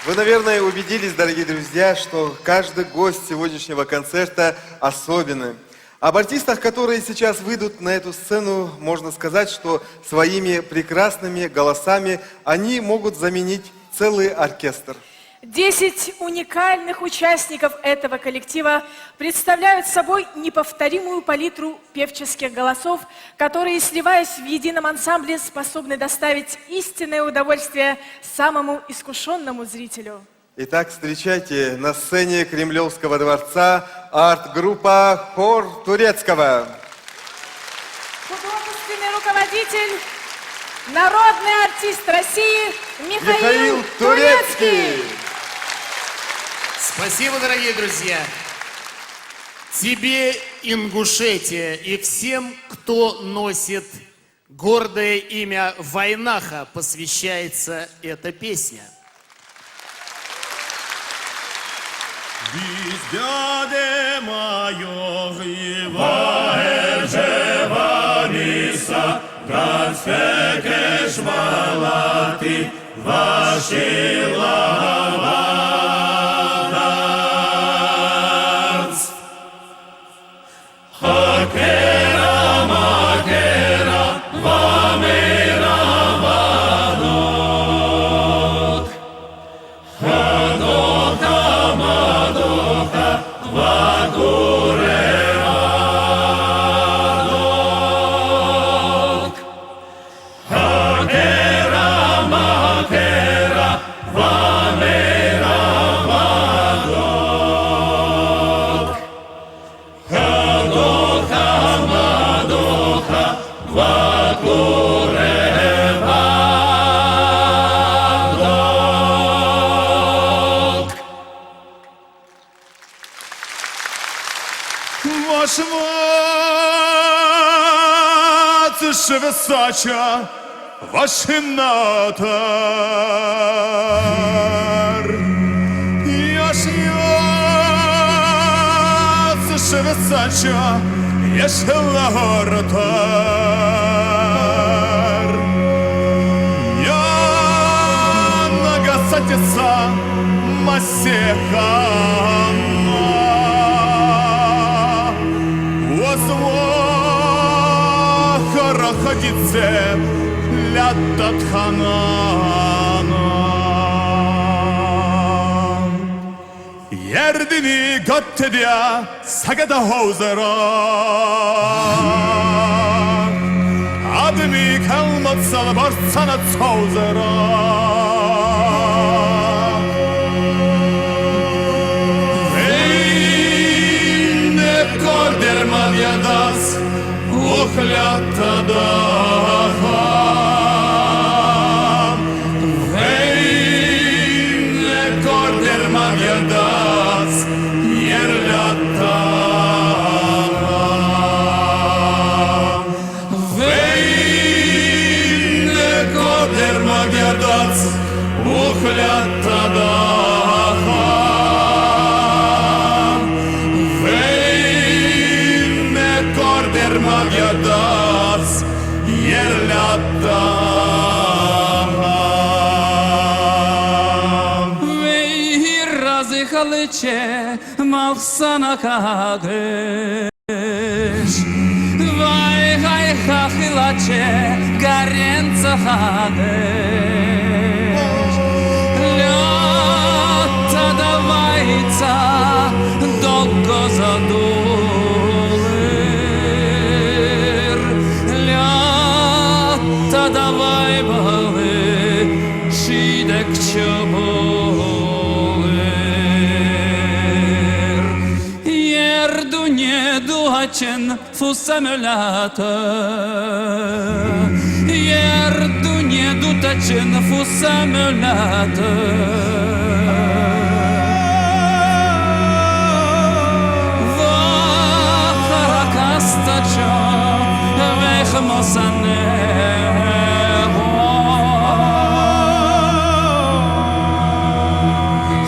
Вы, наверное, убедились, дорогие друзья, что каждый гость сегодняшнего концерта особенный. Об артистах, которые сейчас выйдут на эту сцену, можно сказать, что своими прекрасными голосами они могут заменить целый оркестр. 10 уникальных участников этого коллектива представляют собой неповторимую палитру певческих голосов, которые, сливаясь в едином ансамбле, способны доставить истинное удовольствие самому искушенному зрителю. Итак, встречайте на сцене Кремлевского дворца арт-группа «Хор Турецкого». Художественный руководитель, народный артист России Михаил Турецкий. Спасибо, дорогие друзья. Тебе, Ингушетия, и всем, кто носит гордое имя Вайнаха, посвящается эта песня. Bizde mayor Vaerjeva misa Transfekesh malati Vashilavadars Hakera makera Vamera vadok Hadoka madoka Vagureadok Hakera makera Vamera vadok Hadoka madoka Vagureadok Ваш ватше височа, ваш натар. Яш височа, яш лагортар. Я нагасатица масехана. Возвохара ходице лятатханана. Yerдини готтедя сагада хоузера. Адми калматсал барсана цаузера. Dermavyadas uhlyattadaha Veyne kor dermavyadas yerlattaha Veyne kor dermavyadas uhlyattadaha Dermavyadas yerlattaha Vey razı halıçe mavsana kageş Vay hay hahilaçe garenca hageş Lata davajca dolgo zaduler Lata davaj bale şidek çaboler Yerdu ne duhaçen fusamölata Yerdu ne dutaçen fusamölata Kastačo vehmosane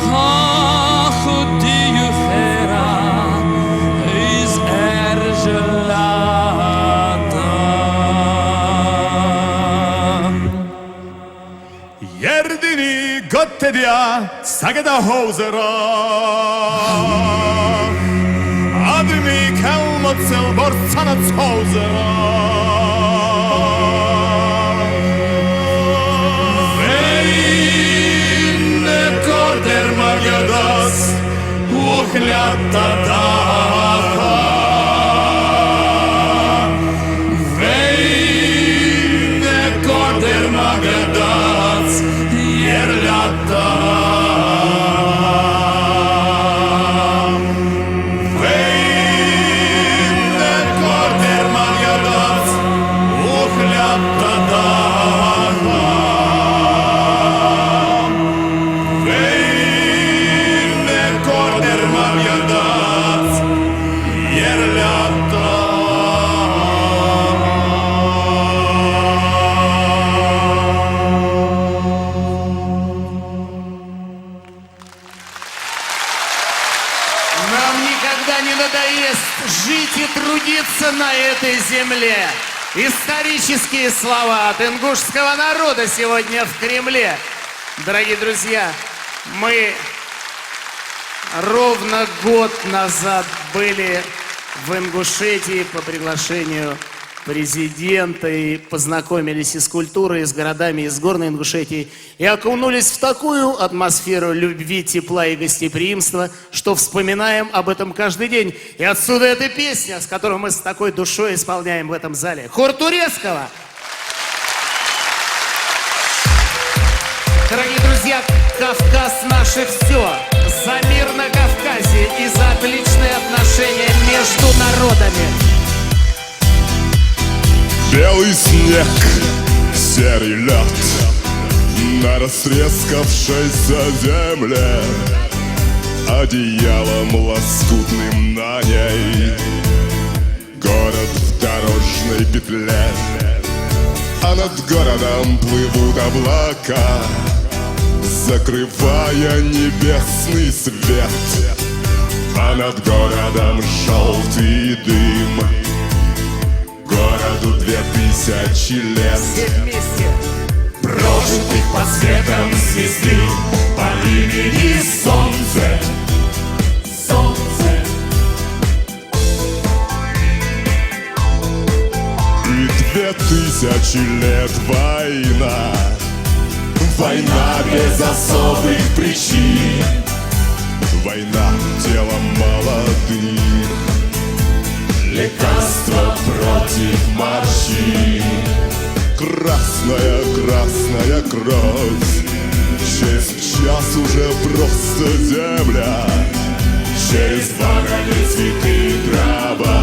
Ha hudiju hera iz erjelata Yerдини готтедя сагада хоузера. Admi kalmatsel borsana цаузера. Veyne kor dermavyadas uhlyattadaha Veyne kor dermavyadas yerlattaha Veyne kor dermavyadas Нам никогда не надоест жить и трудиться на этой земле. Исторические слова от ингушского народа сегодня в Кремле. Дорогие друзья, мы ровно год назад были в Ингушетии по приглашению президента и познакомились и с культурой, и с городами, и с горной Ингушетией, и окунулись в такую атмосферу любви, тепла и гостеприимства, что вспоминаем об этом каждый день. И отсюда эта песня, с которой мы с такой душой исполняем в этом зале. Хор Турецкого. Дорогие друзья, Кавказ наше все. За мир на Кавказе и за отличные отношения между народами. Белый снег, серый лед на растрескавшейся земле, одеялом лоскутным на ней город в дорожной петле, а над городом плывут облака, закрывая небесный свет, а над городом желтый дым. Городу 2000 лет, Все вместе. прожитых под светом звезды по имени Солнце. Солнце. И 2000 лет война, война без особых причин, война телом молодых. Лекарство против морщин. Красная, красная кровь, через час уже просто земля, через 2 года цветы трава,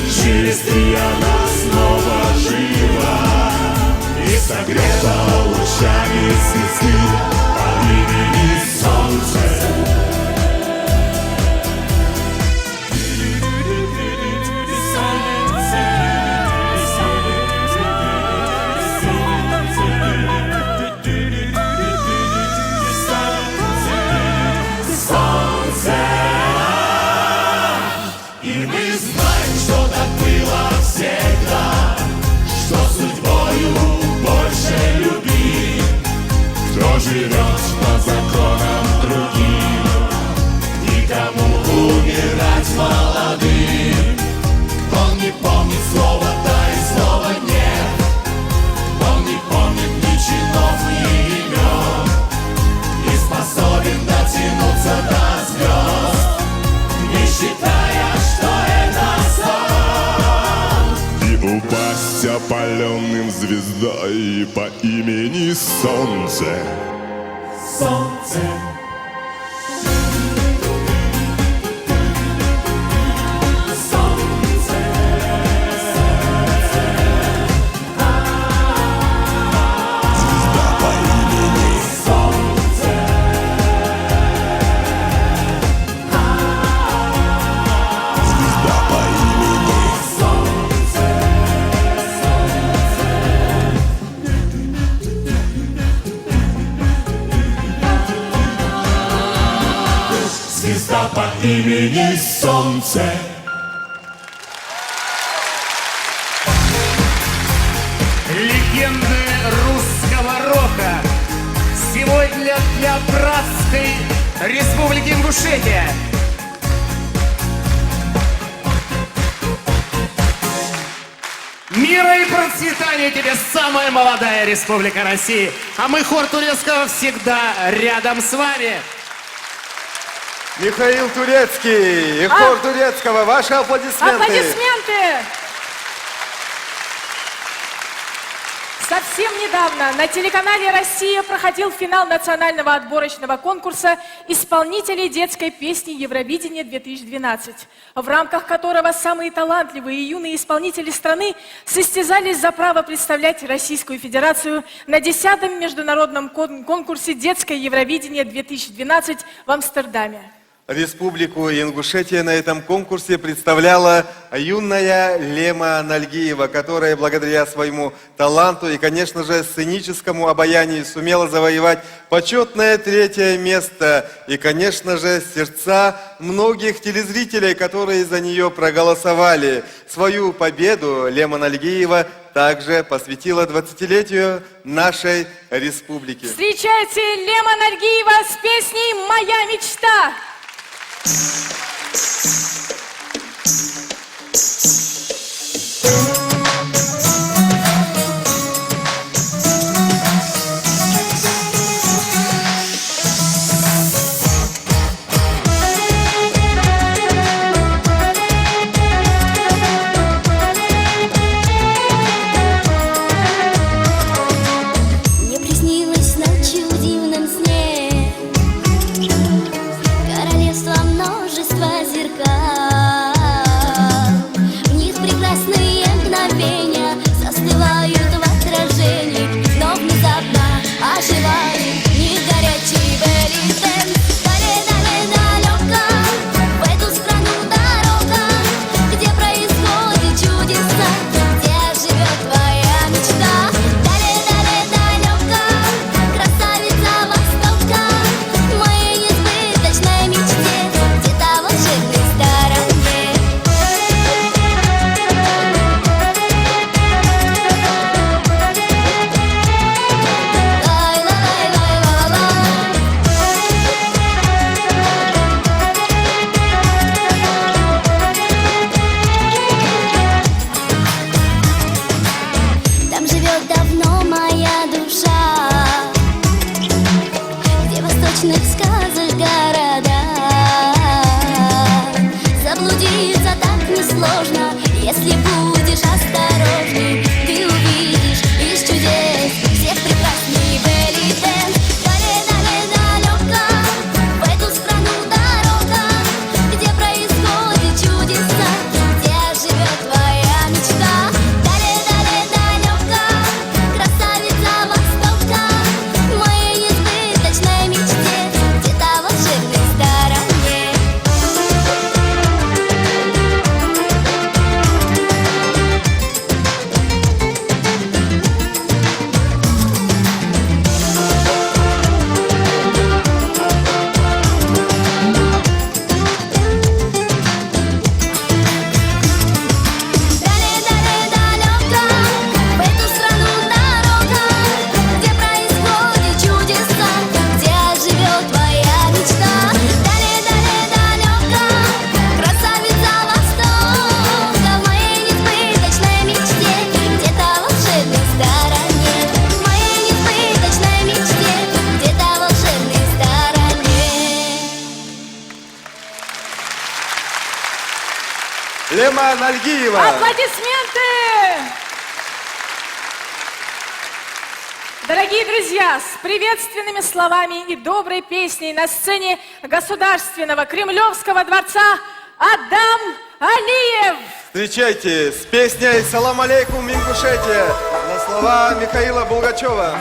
через 3 она снова жива и согрета лучами звезды по имени Солнце. Живет по законам другим, никому умирать молодым. Он не помнит слова да и слова нет, он не помнит ни чинов, ни имен, и способен дотянуться до звезд, не считая, что это сон, и упасть опаленным звездой по имени Солнце. Солнце. Звезда по имени Солнце. Легенды русского рока сегодня для братской Республики Ингушетия. Мира и процветания тебе, самая молодая Республика России. А мы, хор Турецкого, всегда рядом с вами. Михаил Турецкий и хор Турецкого, ваши аплодисменты. Аплодисменты! Совсем недавно на телеканале «Россия» проходил финал национального отборочного конкурса исполнителей детской песни Евровидения-2012, в рамках которого самые талантливые и юные исполнители страны состязались за право представлять Российскую Федерацию на 10-м международном конкурсе «Детское Евровидение-2012» в Амстердаме. Республику Ингушетия на этом конкурсе представляла юная Лема Нальгиева, которая благодаря своему таланту и, конечно же, сценическому обаянию сумела завоевать почетное 3-е место и, конечно же, сердца многих телезрителей, которые за нее проголосовали. Свою победу Лема Нальгиева также посвятила 20-летию нашей республики. Встречайте Лема Нальгиева с песней «Моя мечта». Мне приснилось ночью в дивном сне королевство множества зеркал. В них прекрасные мгновения застывают в отражении, но внезапно оживает в них горячий belly dance. Далее-далее-далеко в эту страну дорога, где происходят чудеса, где живет твоя мечта. Далее-далее-далеко красавица Востока, в моей несбыточной мечте, где-то в волшебной стороне. Там живет давно моя душа, где восточных сказок города. Заблудиться так несложно, если будешь осторожней. Ты увидишь из чудес всех прекрасный belly dance. Далее-далее-далеко в эту страну дорога, где происходят чудеса, где живет твоя мечта. Далее-далее-далеко красавица Востока, в моей несбыточной мечте, где-то в волшебной стороне. Далее-далее-далеко в эту страну дорога, где происходят чудеса, где живет твоя мечта. Далее-далее-далеко красавица Востока, в моей несбыточной мечте, где-то в волшебной стороне. В моей несбыточной мечте, где-то в волшебной стороне. Лема Нальгиева! Аплодисменты! Дорогие друзья, с приветственными словами и доброй песней на сцене Государственного Кремлевского дворца Адам Алиев. Встречайте с песней «Салам алейкум, Ингушетия» на слова Михаила Булгачева.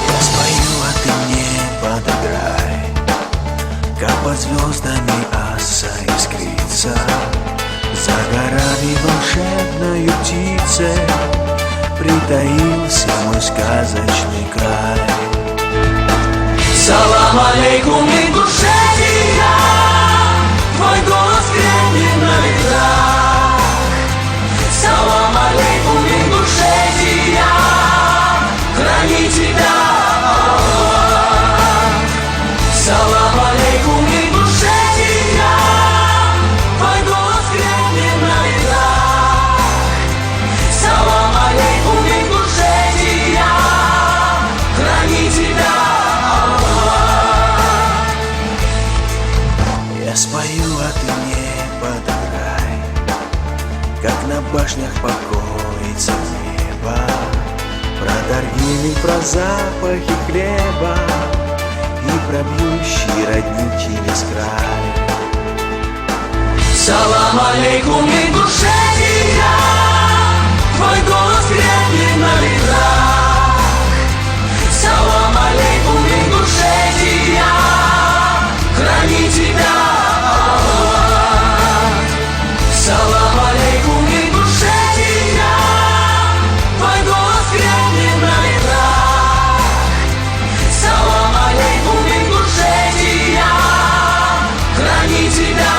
Я спою, а ты мне подыграй, как под звездами аса искрится, за горами волшебною птицей притаился мой сказочный край. Салам алейкум, Ингушетия, твой голос гремит на ветрах. Салам алейкум, Ингушетия, храни тебя Аллах. Салам алейкум, Ингушетия, твой голос гремит на ветрах. Салам алейкум, Ингушетия, храни тебя Аллах. в башнях покоится небо, про торгины, про запахи хлеба и про бьющий родник через край. Салам алейкум, Ингушетия, твой голос крепнет на ветрах. Салам алейкум, Ингушетия, храни тебя Аллах. Салам алейкум, Ингушетия, твой голос крепнет на ветрах. Салам алейкум, Ингушетия, храни тебя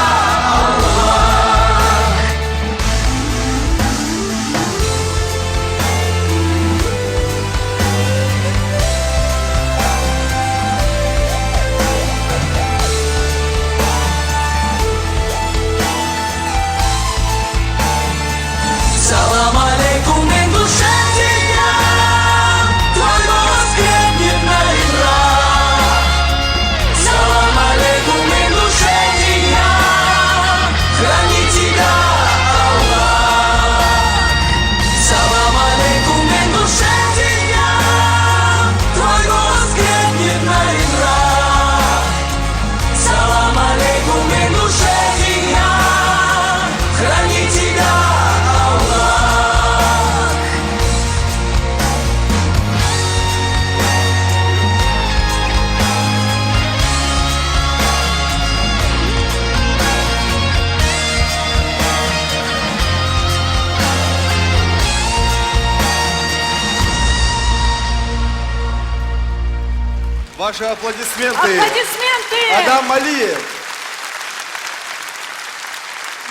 Салам алейкум, Ингушетия, твой голос крепнет на ветрах. Салам алейкум, Ингушетия, храни тебя Аллах. Салам алейкум, Ингушетия, твой голос крепнет на ветрах. Салам алейкум, Ингушетия, храни тебя Ваши аплодисменты. Аплодисменты! Адам Малиев.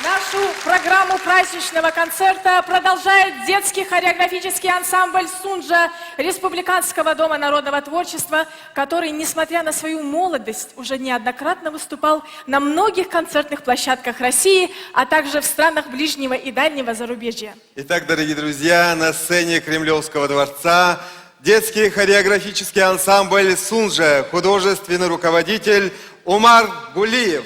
Нашу программу праздничного концерта продолжает детский хореографический ансамбль «Сунжа» Республиканского дома народного творчества, который, несмотря на свою молодость, уже неоднократно выступал на многих концертных площадках России, а также в странах ближнего и дальнего зарубежья. Итак, дорогие друзья, на сцене Кремлевского дворца детский хореографический ансамбль «Сунжа», художественный руководитель Умар Гулиев.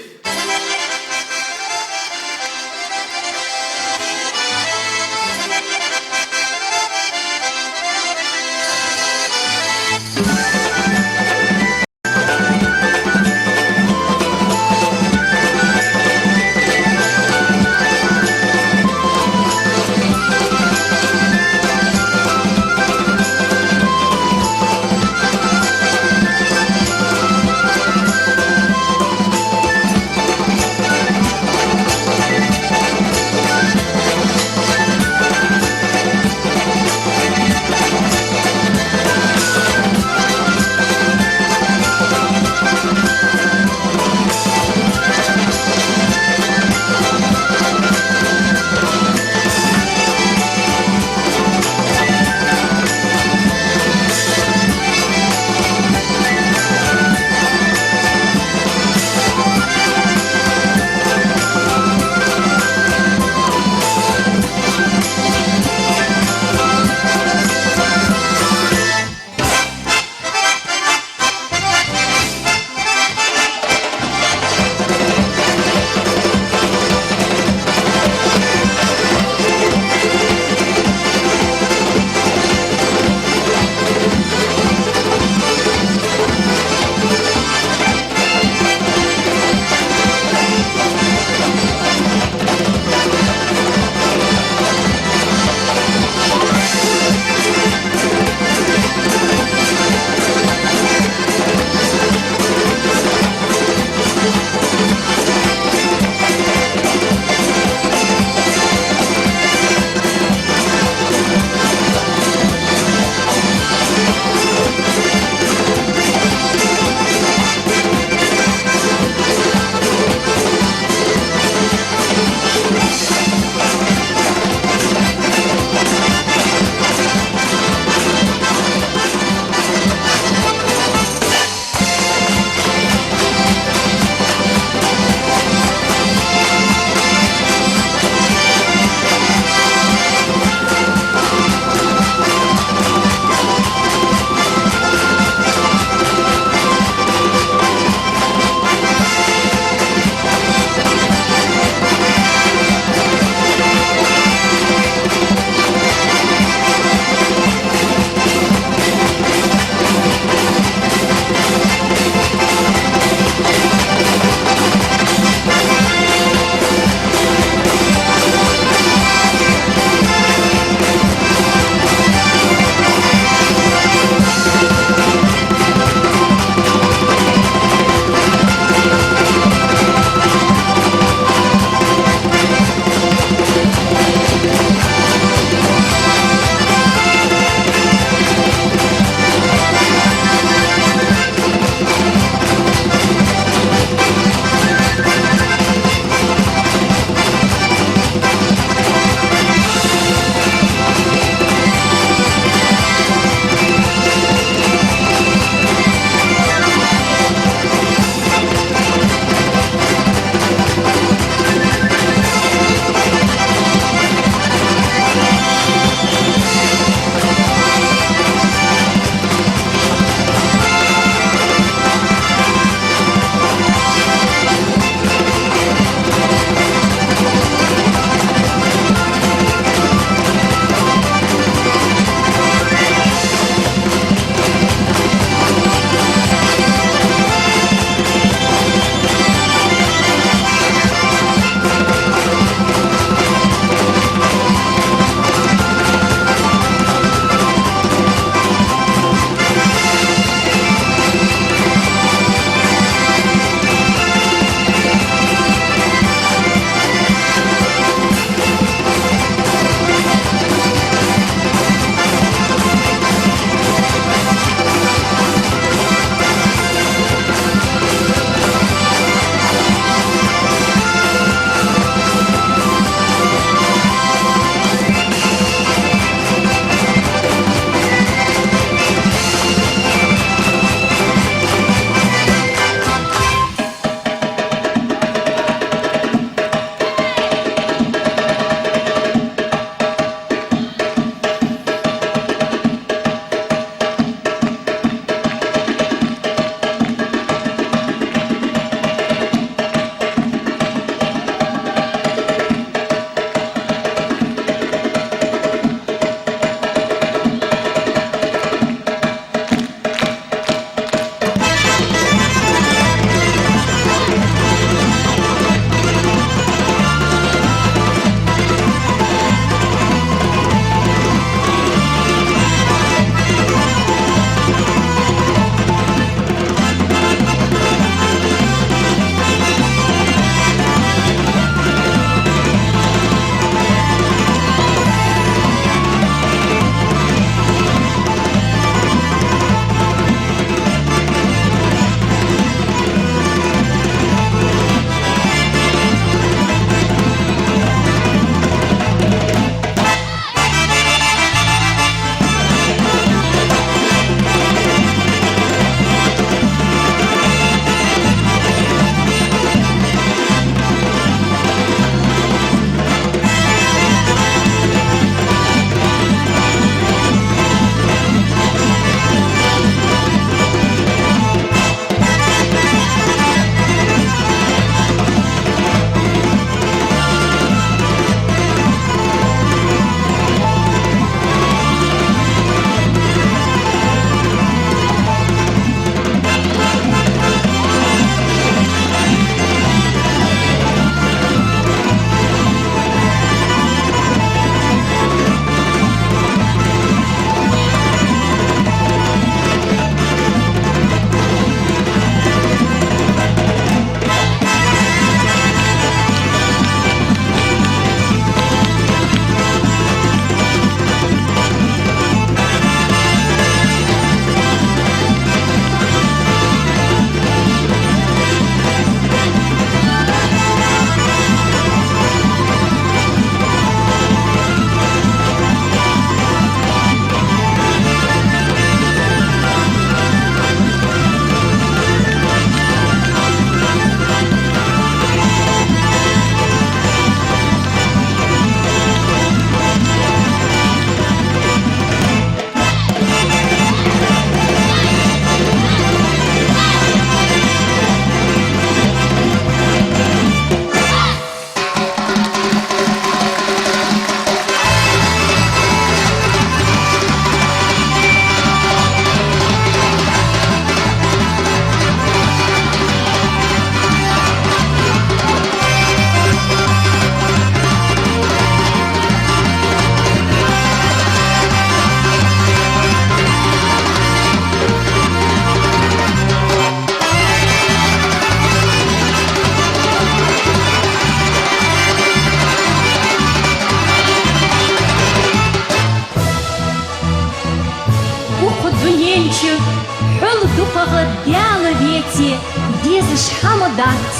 حمضات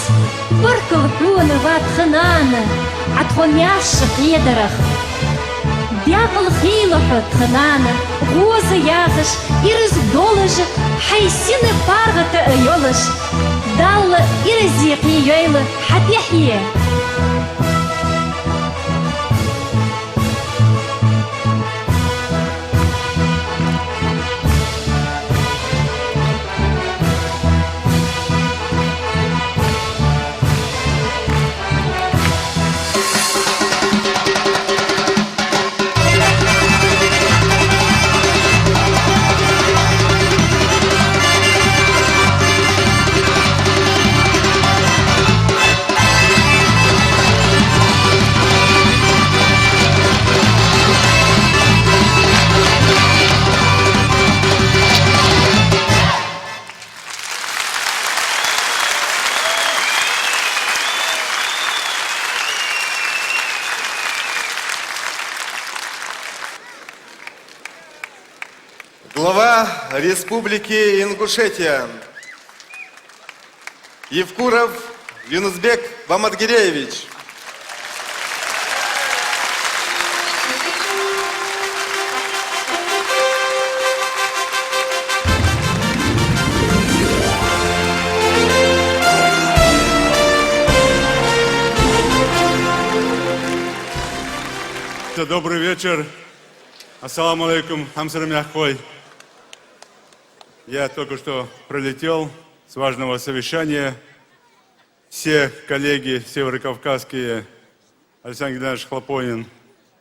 بركل كون وات خنانة عتخنياش قيدرخ دياقل خيلوح خنانة غوز ياغش إرز دولج حيسين بارغة يولش دال إرزيق يويل حتيحيه Глава Республики Ингушетия Евкуров Юнусбек Баматгиреевич. Добрый вечер. Ассаламу алейкум, хамсарам яхой. Я только что прилетел с важного совещания. Все коллеги северокавказские, Александр Геннадьевич Хлопонин,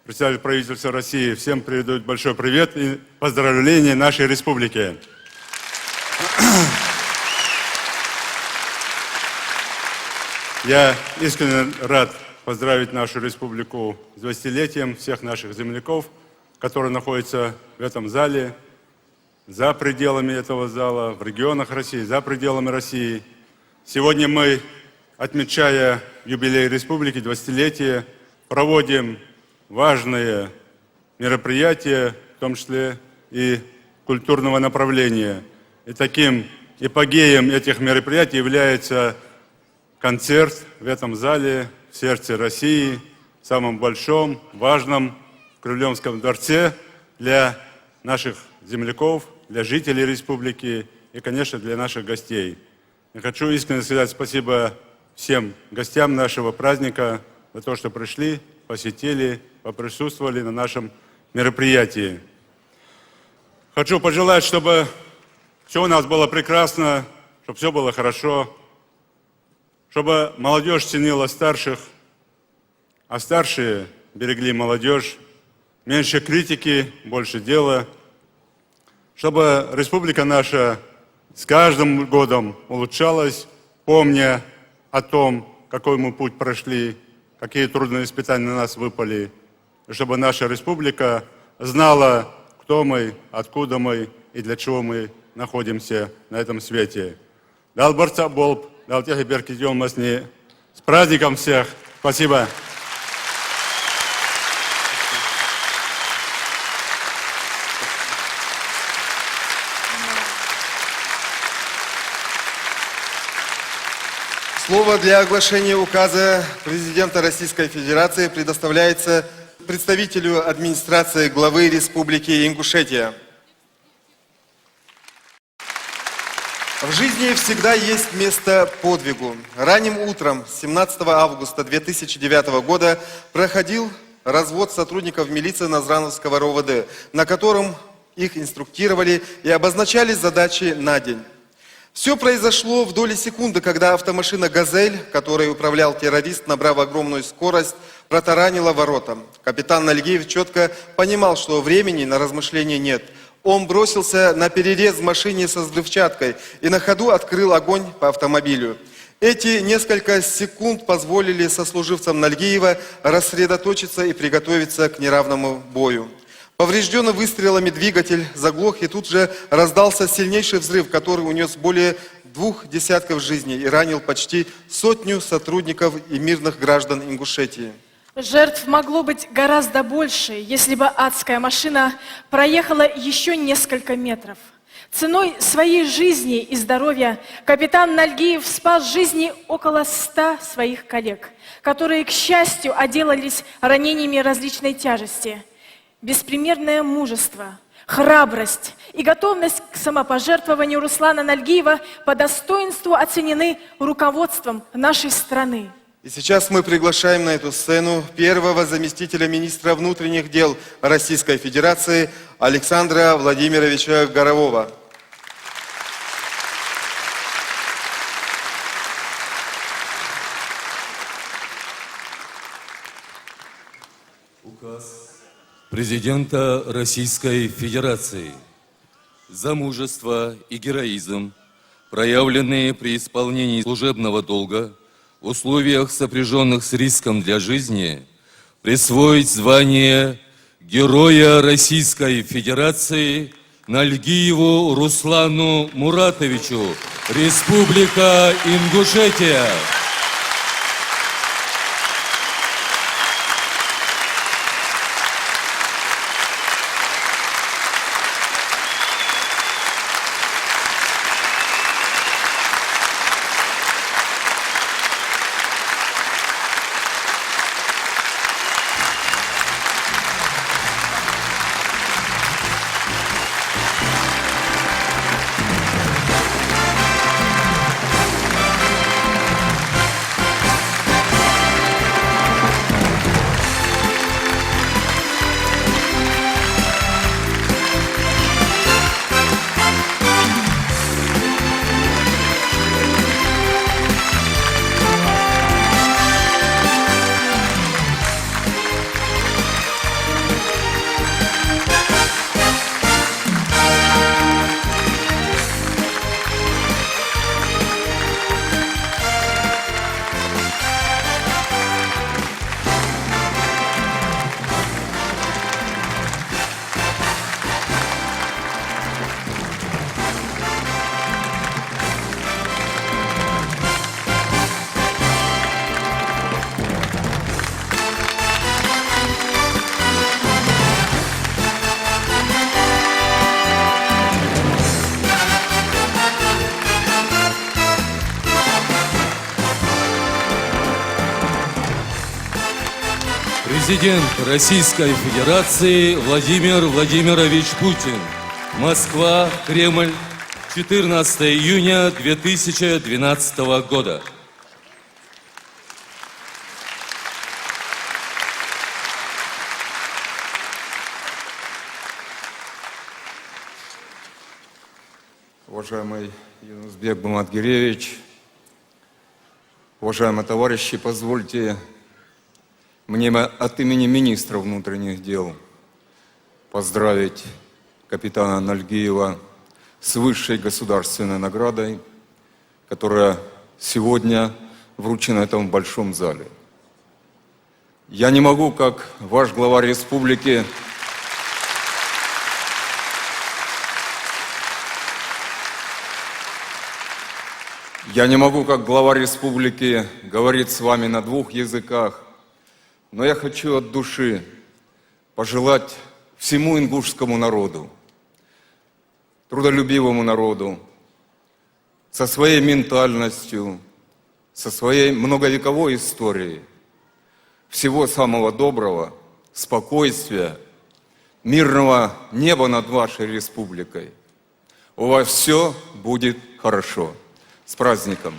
представитель правительства России, всем передают большой привет и поздравления нашей республике. Я искренне рад поздравить нашу республику с 20-летием всех наших земляков, которые находятся в этом зале, за пределами этого зала, в регионах России, за пределами России. Сегодня мы, отмечая юбилей республики, 20-летие, проводим важные мероприятия, в том числе и культурного направления. И таким эпогеем этих мероприятий является концерт в этом зале, в сердце России, самом большом, важном Кремлевском дворце для наших земляков, для жителей республики и, конечно, для наших гостей. Я хочу искренне сказать спасибо всем гостям нашего праздника за то, что пришли, посетили, поприсутствовали на нашем мероприятии. Хочу пожелать, чтобы все у нас было прекрасно, чтобы все было хорошо, чтобы молодежь ценила старших, а старшие берегли молодежь. Меньше критики, больше дела. Чтобы республика наша с каждым годом улучшалась, помня о том, какой мы путь прошли, какие трудные испытания на нас выпали. И чтобы наша республика знала, кто мы, откуда мы и для чего мы находимся на этом свете. Дал борца болб, дал тех и беркидел масни. С праздником всех! Спасибо! Слово для оглашения указа президента Российской Федерации предоставляется представителю администрации главы Республики Ингушетия. В жизни всегда есть место подвигу. Ранним утром 17 августа 2009 года проходил развод сотрудников милиции Назрановского РОВД, на котором их инструктировали и обозначали задачи на день. Все произошло в доли секунды, когда автомашина «Газель», которой управлял террорист, набрав огромную скорость, протаранила ворота. Капитан Нальгиев четко понимал, что времени на размышления нет. Он бросился на перерез в машине со взрывчаткой и на ходу открыл огонь по автомобилю. Эти несколько секунд позволили сослуживцам Нальгиева рассредоточиться и приготовиться к неравному бою. Поврежденный выстрелами двигатель заглох, и тут же раздался сильнейший взрыв, который унес более 2 десятков жизней и ранил почти 100 сотрудников и мирных граждан Ингушетии. Жертв могло быть гораздо больше, если бы адская машина проехала еще несколько метров. Ценой своей жизни и здоровья капитан Нальгиев спас жизни около 100 своих коллег, которые, к счастью, отделались ранениями различной тяжести. Беспримерное мужество, храбрость и готовность к самопожертвованию Руслана Нальгиева по достоинству оценены руководством нашей страны. И сейчас мы приглашаем на эту сцену первого заместителя министра внутренних дел Российской Федерации Александра Владимировича Горового. Президента Российской Федерации за мужество и героизм, проявленные при исполнении служебного долга в условиях, сопряженных с риском для жизни, присвоить звание Героя Российской Федерации Нальгиеву Руслану Муратовичу, Республика Ингушетия. Президент Российской Федерации Владимир Владимирович Путин. Москва, Кремль, 14 июня 2012 года. Уважаемый Юнусбек Буматгиревич, уважаемые товарищи, позвольте мне от имени министра внутренних дел поздравить капитана Нальгиева с высшей государственной наградой, которая сегодня вручена в этом большом зале. Я не могу, как ваш глава республики, говорить с вами на двух языках, но я хочу от души пожелать всему ингушскому народу, трудолюбивому народу, со своей ментальностью, со своей многовековой историей, всего самого доброго, спокойствия, мирного неба над вашей республикой. У вас все будет хорошо. С праздником!